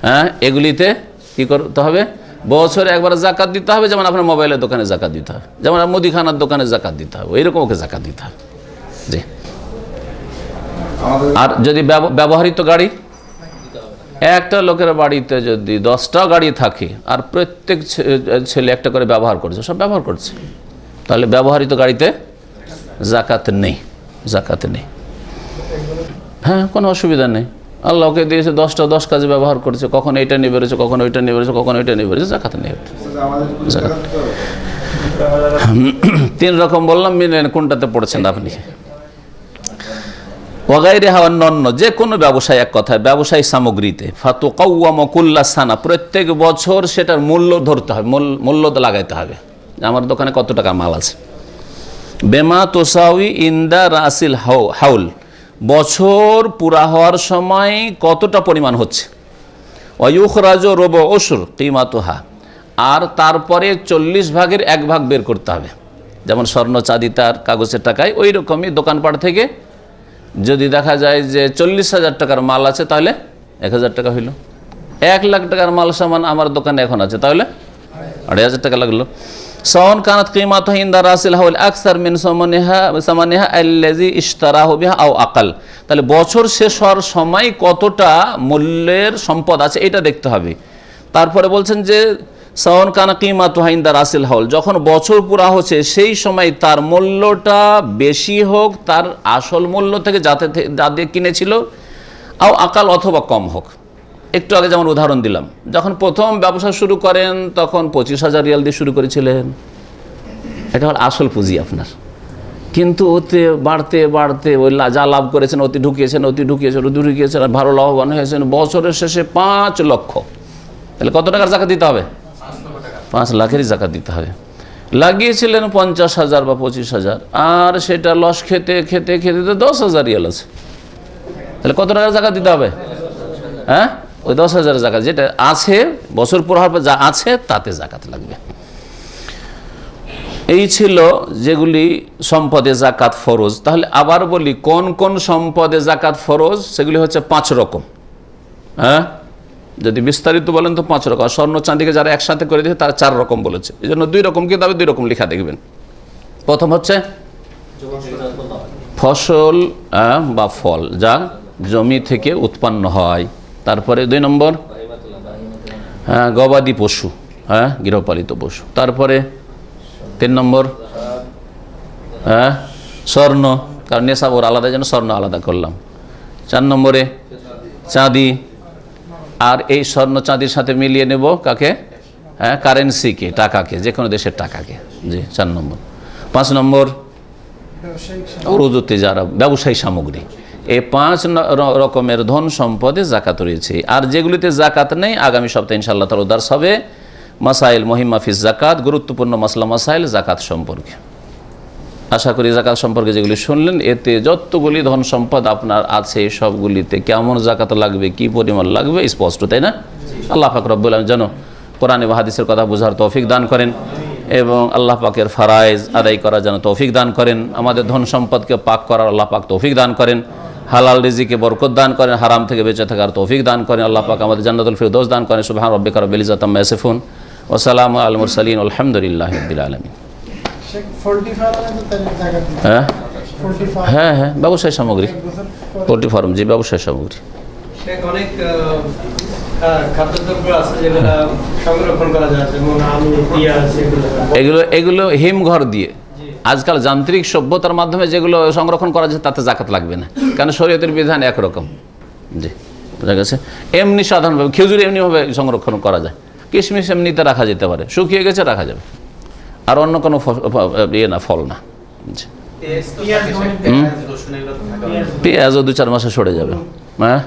হ্যাঁ, এগুলিতে কি করতে হবে? বছরে একবার জাকাত দিতে হবে। যেমন আপনার মোবাইলের দোকানে জাকাত দিতে হবে, যেমন মুদিখানার দোকানে জাকাত দিতে হবে, এইরকম ওকে জাকাত দিতে হবে। জি। আর যদি ব্যবহৃত গাড়ি, একটা লোকের বাড়িতে যদি 10টা গাড়ি থাকে আর প্রত্যেক ছেলে একটা করে ব্যবহার করছে, সব ব্যবহার করছে, তাহলে ব্যবহৃত গাড়িতে জাকাত নেই, জাকাত নেই। হ্যাঁ, কোনো অসুবিধা নেই। আল্লাহকে দিয়েছে 10টা 10 কাজে ব্যবহার করছে, কখন এইটা নিয়ে বেরোছে, কখন ওইটা নিয়ে বেরোছে, কখন ওইটা নিয়ে বেরোছে, জাকাত নেই। জাকাত 3 রকম বললাম, মিলেন কোনটাতে পড়ছেন আপনি? ওয়াগাইরে হাওয়ান নন্য, যে কোনো ব্যবসায়, এক কথায় ব্যবসায়ী সামগ্রীতে ফাতুকাওয়ামু কুল্লা সানা, প্রত্যেক বছর সেটার মূল্য ধরতে হবে, মূল্য লাগাইতে হবে। আমার দোকানে কত টাকা মাল আছে, বেমা তোসাউই ইন্দা রাসিল হাউল, বছর পুরা হওয়ার সময় কতটা পরিমাণ হচ্ছে, ওয়ুখরাজ রব অসুর কিমাতুহা, আর তারপরে 40 ভাগের 1 ভাগ বের করতে হবে। যেমন স্বর্ণ চাঁদি তার কাগজের টাকায়, ওই রকমই দোকানপাট থেকে যদি দেখা যায় যে 40,000 টাকার মাল আছে, তাহলে 1,000 টাকা হইল। 1 লাখ টাকার মাল সামান আমার দোকানে এখন আছে, তাহলে 2,500 টাকা লাগলো। সাওয়ান কানাত কিমাতুহা ইনদা রাসিল হাউল আকসার মিন সামানিহা আল্লাযী ইশতারাহু বিহা আও আকাল, তাহলে বছর শেষ হওয়ার সময় কতটা মূল্যের সম্পদ আছে এটা দেখতে হবে। তারপরে বলছেন যে সাওয়ান কানা কিমাতুহা ইনদা রাসিল হাউল, যখন বছর পুরা হচ্ছে সেই সময় তার মূল্যটা বেশি হোক তার আসল মূল্য থেকে, যাতে কিনেছিল, আও আকাল, অথবা কম হোক। একটু আগে যেমন উদাহরণ দিলাম, যখন প্রথম ব্যবসা শুরু করেন তখন 25,000 রিয়াল দিয়ে শুরু করেছিলেন, এটা হল আসল পুঁজি আপনার। কিন্তু ওতে বাড়তে বাড়তে ওই যা লাভ করেছেন অতি ঢুকিয়েছেন, আর ভালো লাভবান হয়েছেন, বছরের শেষে 5 লক্ষ, তাহলে কত টাকার জাকাত দিতে হবে? 5 লাখেরই জাকাত দিতে হবে। লাগিয়েছিলেন 50,000 বা 25,000, আর সেটা লস খেতে খেতে খেতে 10,000 রিয়াল আছে, তাহলে কত টাকার জাকাত দিতে হবে? হ্যাঁ, ওই 10,000 জাকাত যেটা আছে, বছর পুরো হওয়ার পর যা আছে তাতে জাকাত লাগবে। এই ছিল যেগুলি সম্পদে জাকাত ফরজ। তাহলে আবার বলি, কোন কোন সম্পদে জাকাত ফরজ? সেগুলি হচ্ছে 5 রকম। হ্যাঁ, যদি বিস্তারিত বলেন তো 5 রকম। স্বর্ণ চাঁদিকে যারা একসাথে করে দিয়েছে তারা 4 রকম বলেছে, এই জন্য 2 রকম কিতাবে 2 রকম লেখা দেখবেন। প্রথম হচ্ছে ফসল বা ফল, যা জমি থেকে উৎপন্ন হয়। তারপরে 2 নম্বর গবাদি পশু, হ্যাঁ, গৃহপালিত পশু। তারপরে 3 নম্বর স্বর্ণ, কারণ নেশাব ওর আলাদা, যেন স্বর্ণ আলাদা করলাম। 4 নম্বরে চাঁদি, আর এই স্বর্ণ চাঁদির সাথে মিলিয়ে নেব কাকে? হ্যাঁ, কারেন্সিকে, টাকাকে, যে কোনো দেশের টাকাকে। জি, 4 নম্বর। 5 নম্বর উরুদুতে যারা ব্যবসায়ী সামগ্রী। এই 5 রকমের ধন সম্পদে জাকাত রয়েছে। আর যেগুলিতে জাকাত নেই, আগামী সপ্তাহে ইনশাআল্লাহ তাআলা দার্স হবে মাসাইল মুহিম্মা ফিজ জাকাত, গুরুত্বপূর্ণ মাসলা মাসাইল জাকাত সম্পর্কে। আশা করি জাকাত সম্পর্কে যেগুলি শুনলেন, এতে যতগুলি ধন সম্পদ আপনার আছে সবগুলিতে কেমন জাকাত লাগবে, কি পরিমাণ লাগবে স্পষ্ট, তাই না? আল্লাহ পাক রব্বুল আলামিন যেন কোরআন এবং হাদিসের কথা বোঝার তৌফিক দান করেন এবং আল্লাহ পাকের ফরায়েজ আদায় করার জন্য তৌফিক দান করেন। আমাদের ধন সম্পদকে পাক করার আল্লাহ পাক তৌফিক দান করেন। হালাল রিজিকে বরকত দান করেন, হারাম থেকে বেঁচে থাকার তৌফিক দান করেন। আল্লাহ পাক আমাদের জান্নাতুল ফিরদৌস দান করেন। সুবহান রাব্বিকা রাব্বিল ইজ্জাতি আম্মা ইয়াসিফুন ওয়া সালামু আলাল মুরসালিন আলহামদুলিল্লাহি রাব্বিল আলামিন। হ্যাঁ হ্যাঁ, ব্যবসায় সামগ্রী, পোল্ট্রি ফার্ম, জি ব্যবসায় সামগ্রী। অনেক খাদ্যদ্রব্য আছে যেগুলো সংরক্ষণ করা যায়, যেমন আলু, পেঁয়াজ, এগুলো হিমঘর দিয়ে আজকাল যান্ত্রিক সভ্যতার মাধ্যমে যেগুলো সংরক্ষণ করা যায় তাতে জাকাত লাগবে না, কারণ শরীয়তের বিধান একরকম। জি বোঝা গেছে। এমনি সাধারণভাবে খেজুর এমনিভাবে সংরক্ষণ করা যায়, কিশমিশ এমনিতে রাখা যেতে পারে, শুকিয়ে গেছে রাখা যাবে, আর অন্য কোনো ফল না। জি পেঁয়াজও 2-4 মাসে সরে যাবে। হ্যাঁ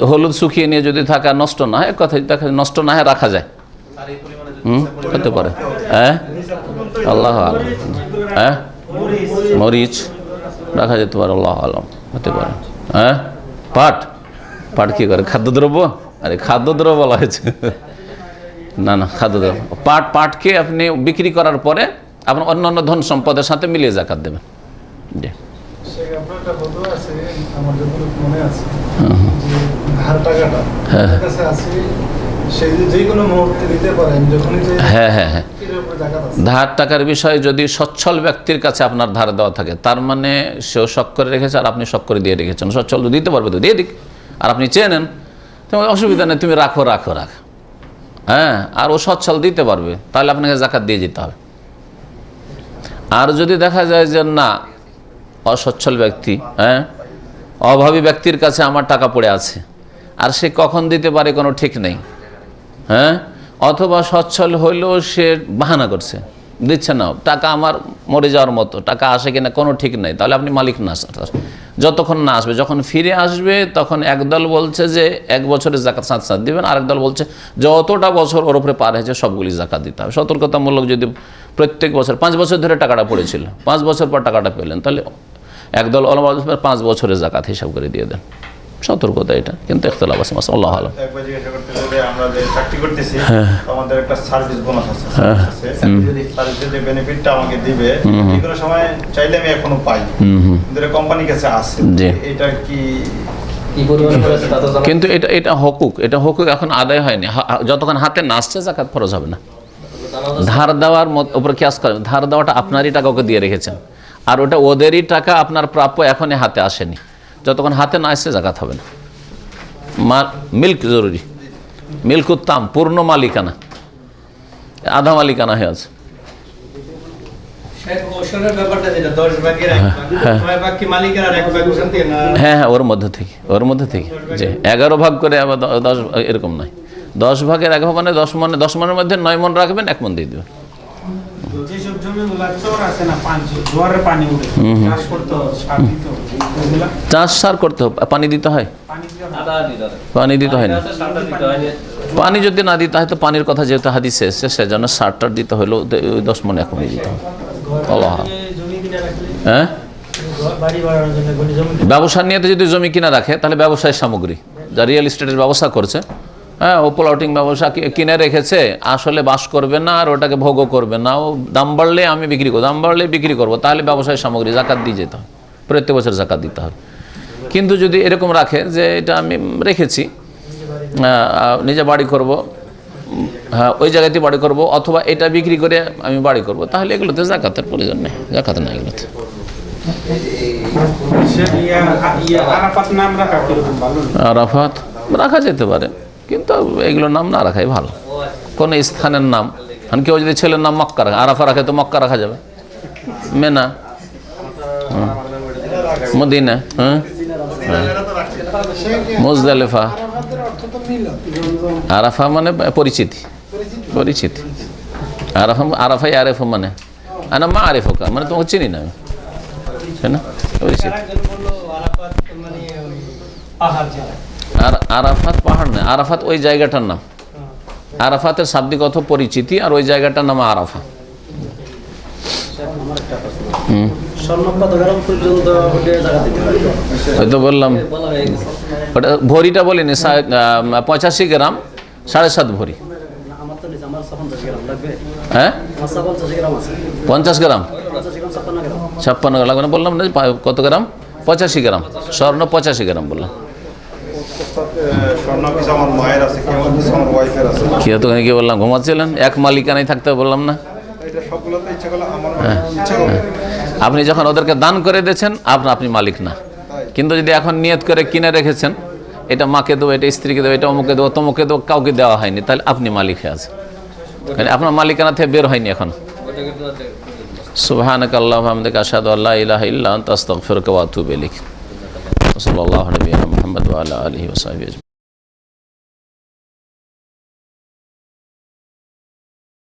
হলুদ শুকিয়ে নিয়ে যদি থাকা নষ্ট না হয়, কথা দেখা নষ্ট না হয় রাখা যায়, হতে পারে। হ্যাঁ আল্লাহ আলম। হ্যাঁ মরিচ রাখা যেতে পারে, আল্লাহ আলম, হতে পারে। হ্যাঁ পাট, পাট কি করে? খাদ্যদ্রব্য? আরে খাদ্যদ্রব্য বলা হয়েছে না, না খাদ্যদ্রব্য। পাটকে আপনি বিক্রি করার পরে আপনার অন্যান্য ধন সম্পদের সাথে মিলিয়ে জাকাত দেবেন। জি হ্যাঁ হ্যাঁ হ্যাঁ, ধার টাকার বিষয়ে যদি সচ্ছল ব্যক্তির কাছে আপনার ধার দেওয়া থাকে, তার মানে সেও শখ করে রেখেছে আর আপনি শখ করে দিয়ে রেখেছেন, সচ্ছল দিতে পারবে তো দিয়ে দিক, আর আপনি চেয়ে নেন, তোমার অসুবিধা নেই, তুমি রাখো। হ্যাঁ, আর ও সচ্ছল দিতে পারবে, তাহলে আপনাকে জাকাত দিয়ে যেতে হবে। আর যদি দেখা যায় যে না, অসচ্ছল ব্যক্তি, হ্যাঁ অভাবী ব্যক্তির কাছে আমার টাকা পড়ে আছে আর সে কখন দিতে পারে কোনো ঠিক নেই, হ্যাঁ অথবা সচ্ছল হইলেও সে বাহানা করছে, দিচ্ছে না, টাকা আমার মরে যাওয়ার মতো, টাকা আসে কিনা কোনো ঠিক নেই, তাহলে আপনি মালিক না। যতক্ষণ না আসবে, যখন ফিরে আসবে তখন একদল বলছে যে 1 বছরের জাকাত সাথে দিবেন, আরেক দল বলছে যতটা বছর ওর উপরে পার হয়েছে সবগুলি জাকাত দিতে হবে। সতর্কতামূলক যদি প্রত্যেক বছর 5 বছর ধরে টাকাটা পড়েছিল, 5 বছর পর টাকাটা পেলেন, তাহলে একদল ওলামা 5 বছরের জাকাত হিসাব করে দিয়ে দেন। সতর্কতা এটা, কিন্তু ইখতিলাফ আছে। আল্লাহ আলাম। একবার জিজ্ঞাসা করতে যে আমরা যে চাকরি করতেছি আমাদের একটা সার্ভিস বোনাস আছে, সার্ভিসের যে বেনিফিটটা আমাকে দিবে যে কোনো সময় চাইলে আমি এখনো পাই, কিন্তু কোম্পানির কাছে আছে, এটা কি কিন্তু এটা হকুক, এখন আদায় হয়নি, যতক্ষণ হাতে না আসছে জাকাত ফরজ হবে না। ধার দেওয়ার উপর কিয়াস করেন, ধার দেওয়াটা আপনারই টাকা ওকে দিয়ে রেখেছেন, আর ওটা ওদেরই টাকা, আপনার প্রাপ্য এখনই হাতে আসেনি, যতক্ষণ হাতে না আসছে জাকাত হবে না। মিল্ক জরুরি, মিল্ক উত্তাম, পূর্ণ মালিকানা, আধা মালিকানা হয়ে আছে। হ্যাঁ হ্যাঁ, ওর মধ্যে থেকে যে 11 ভাগ করে, আবার 10 এরকম নয়, 10 ভাগের 1 ভাগ মানে 10 মনের মধ্যে 9 মন রাখবেন, 1 মন দিয়ে দেবেন। চাষ সার করতে হবে, পানি দিতে হয়, পানি দিতে হয় না। পানি যদি না দিতে হয় তো পানির কথা যেহেতু হাদিসে এসেছে, সেজন্য সারটার দিতে হলেও 10 মন 1 মন দিতে হবে। হ্যাঁ, ব্যবসা নিয়ে যদি জমি কিনা রাখে তাহলে ব্যবসায় সামগ্রী, যা রিয়েল এস্টেটের ব্যবসা করছে, হ্যাঁ ও প্লটিং ব্যবসা কিনে রেখেছে, আসলে বাস করবে না আর ওটাকে ভোগও করবে না, ও দাম বাড়লে আমি বিক্রি করবো, দাম বাড়লে বিক্রি করবো, তাহলে ব্যবসায় সামগ্রী জাকাত দিয়ে যেতে হবে, প্রত্যেক বছর জাকাত দিতে হবে। কিন্তু যদি এরকম রাখে যে এটা আমি রেখেছি নিজে বাড়ি করব, হ্যাঁ ওই জায়গাতে বাড়ি করব, অথবা এটা বিক্রি করে আমি বাড়ি করব, তাহলে এগুলোতে জাকাতের প্রয়োজন নেই, জাকাত না এগুলোতে। আরাফাত রাখা যেতে পারে, কিন্তু এগুলোর নাম না রাখাই ভালো, কোন স্থানের নাম। কেউ যদি ছেলের নাম মক্কা রাখে, আরাফা রাখে তো মক্কা রাখা যাবে, মেনা, মদিনা, মুজদালিফা। আরাফা মানে পরিচিতি, আরাফাই আরেফ মানে মা আরেফ মানে তোমাকে চিনি না আমি, না পরিচিতি। আর আরাফাত পাহাড় না, আরাফাত ওই জায়গাটার নাম, আরাফাতের শাব্দিক অর্থ পরিচিতি, আর ওই জায়গাটার নাম আরাফা। স্বর্ণ কত গ্রাম পর্যন্ত হলে টাকা দিতে পারবে? হয়তো বললাম বলা হয়ে গেছে। ওটা ভরিটা বলিনি 85 গ্রাম 7.5 ভরি। আমার তো নিচে আমার 50 গ্রাম লাগবে। হ্যাঁ আমার 50 গ্রাম আছে। 50 গ্রাম 50 গ্রাম 56 গ্রাম। 56 গ্রাম লাগবে না বললাম না, কত গ্রাম? 85 গ্রাম, স্বর্ণ 85 গ্রাম বললাম। স্বর্ণ কিছু আমার মায়ের আছে, কেমন কিছু আমার ওয়াইফের আছে। কি এতখানি কি বললাম, ঘুমাচ্ছিলেন? এক মালিকানায় থাকতে বললাম না? এটা সবগুলোতে ইচ্ছা করলে আমার ইচ্ছা করে আপনি যখন ওদেরকে দান করে দিয়েছেন আপনি মালিক না, কিন্তু যদি এখন নিয়ত করে কিনে রেখেছেন এটা মাকে দেবো, এটা স্ত্রীকে দেবো, এটা অমুকে দেবো, তমুকে দেবো, কাউকে দেওয়া হয়নি, তাহলে আপনি মালিক হয়ে আছেন, মানে আপনার মালিকানা থেকে বের হয়নি এখন। সুবহানাকা আল্লাহুম্মা ওয়া বিহামদিকা আশহাদু আল্লা ইলাহা ইল্লা আনতা আস্তাগফিরুকা ওয়া আতুবু ইলাইক। সাল্লাল্লাহু আলাইহি ওয়া সাল্লাম মুহাম্মদ ওয়া আলা আলিহি ওয়া সাহবিহি।